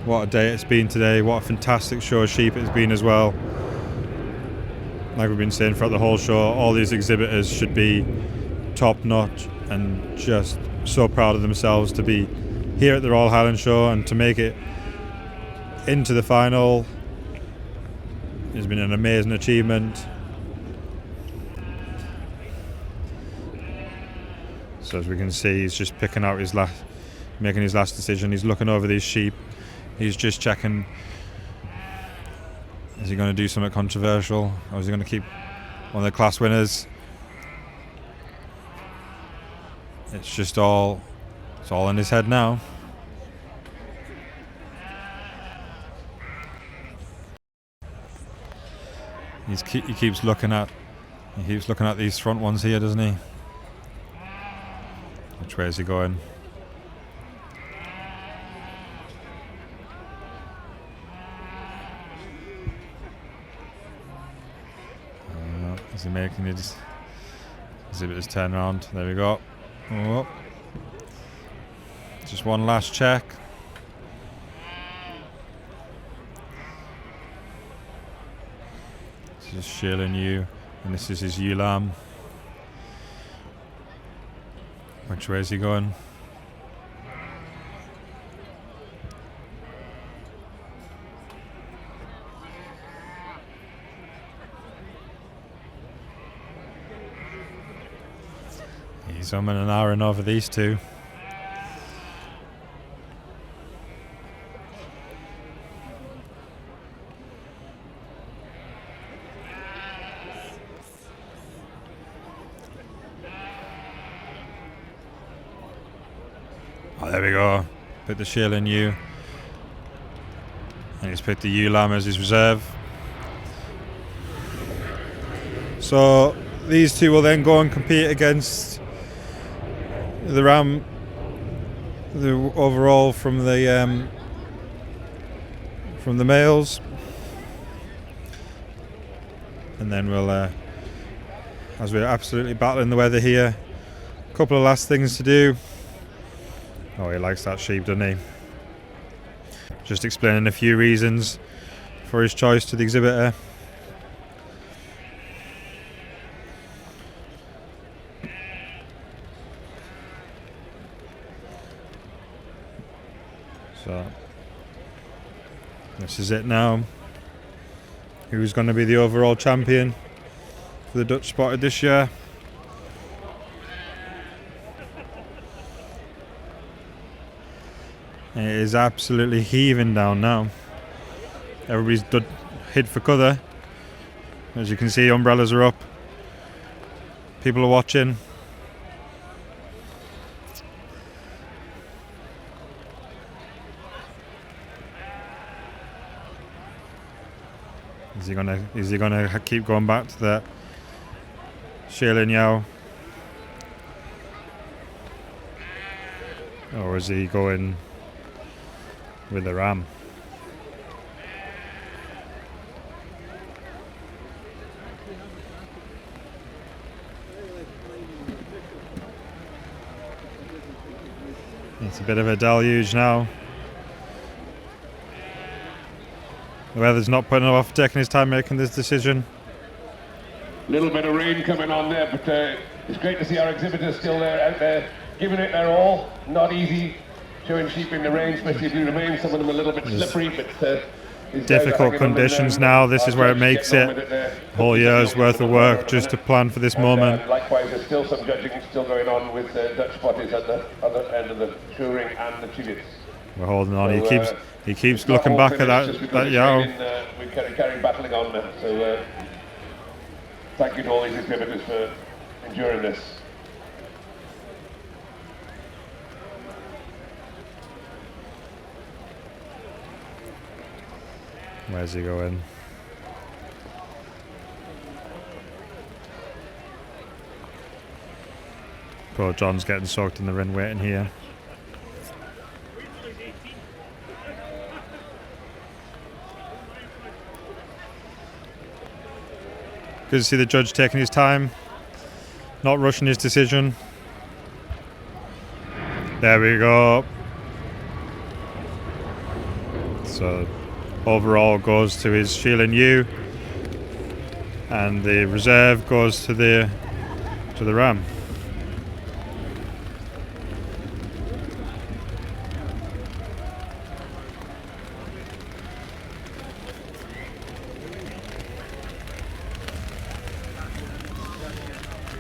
What a day it's been today. What a fantastic show of sheep it's been as well. Like we've been saying throughout the whole show, all these exhibitors should be top notch and just so proud of themselves to be here at the Royal Highland Show and to make it into the final. It's been an amazing achievement. So as we can see, he's just picking out making his last decision. He's looking over these sheep. He's just checking, is he going to do something controversial, or is he going to keep one of the class winners? It's all in his head now. He keeps looking at these front ones here, doesn't he? Which way is he going? Is he making his exhibitors turn around? There we go. Oh. Just one last check. This is Sheila New, and this is his ewe lamb. Which way is he going? He's umming and ahhing over these two. Oh, there we go. Put the Sheila New. And he's picked the ewe lamb as his reserve. So these two will then go and compete against the ram, the overall from the males, and then we'll, as we're absolutely battling the weather here, a couple of last things to do. Oh, he likes that sheep, doesn't he? Just explaining a few reasons for his choice to the exhibitor. So this is it now. Who's going to be the overall champion for the Dutch Spotted this year? It is absolutely heaving down now. Everybody's hid for cover. As you can see, umbrellas are up. People are watching. Is he gonna keep going back to the Sheila New? Or is he going with the ram? It's a bit of a deluge now. The weather's not putting him off taking his time making this decision. Little bit of rain coming on there, but it's great to see our exhibitors still there, out there, giving it their all. Not easy showing sheep in the rain, especially if you remain. Some of them a little bit slippery, but difficult conditions now. This is where it makes it a whole year's worth of work just to plan for this moment. Likewise, there's still some judging still going on with Dutch Spotties at the other end of the show ring and the Chivets. We're holding on. So, he keeps not looking all back at finished just that because it's yow. raining, we carry battling on now. So thank you to all these exhibitors for enduring this. Where's he going? Poor John's getting soaked in the rain waiting here. Good to see the judge taking his time, not rushing his decision. There we go. So overall goes to his Sheila New, and the reserve goes to the Ram.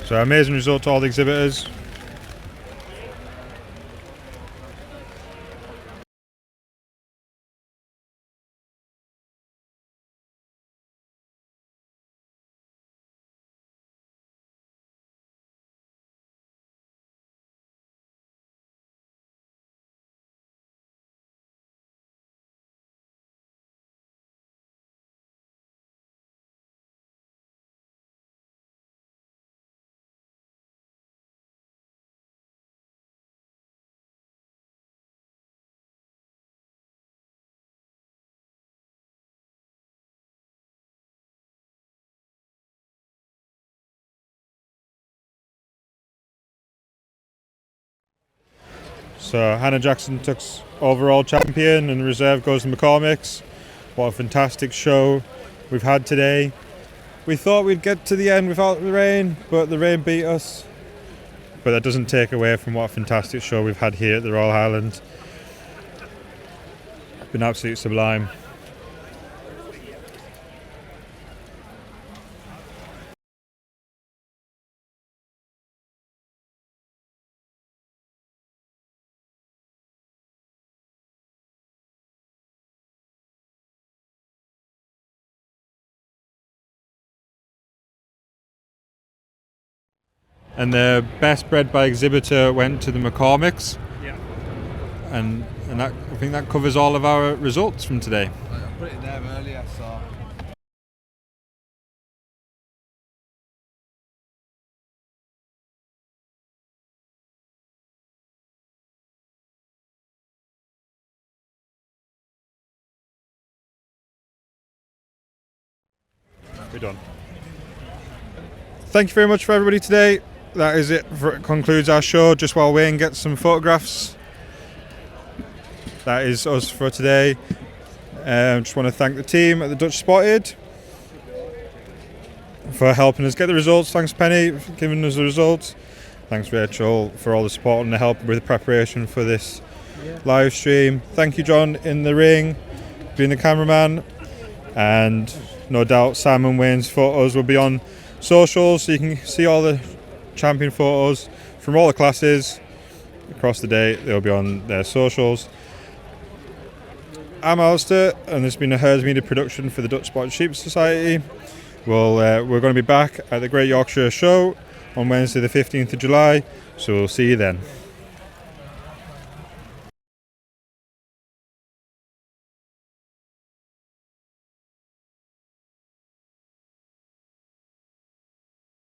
So amazing result to all the exhibitors. So Hannah Jackson took overall champion and reserve goes to McCormick's. What a fantastic show we've had today. We thought we'd get to the end without the rain, but the rain beat us. But that doesn't take away from what a fantastic show we've had here at the Royal Highland. It's been absolutely sublime. And the best bred by exhibitor went to the McCormick's. Yeah. And that, I think that covers all of our results from today. I put it there earlier, so. We're done. Thank you very much for everybody today. That is it. Concludes our show. Just while Wayne gets some photographs. That is us for today. Just want to thank the team at the Dutch Spotted for helping us get the results. Thanks Penny for giving us the results. Thanks Rachel for all the support and the help with the preparation for this live stream. Thank you John in the ring, being the cameraman, and no doubt Sam and Wayne's photos will be on socials, so you can see all the champion photos from all the classes across the day. They'll be on their socials. I'm Alistair, and this has been a Herds Media production for the Dutch Spotted Sheep Society. We're going to be back at the Great Yorkshire Show on Wednesday the 15th of July, so we'll see you then.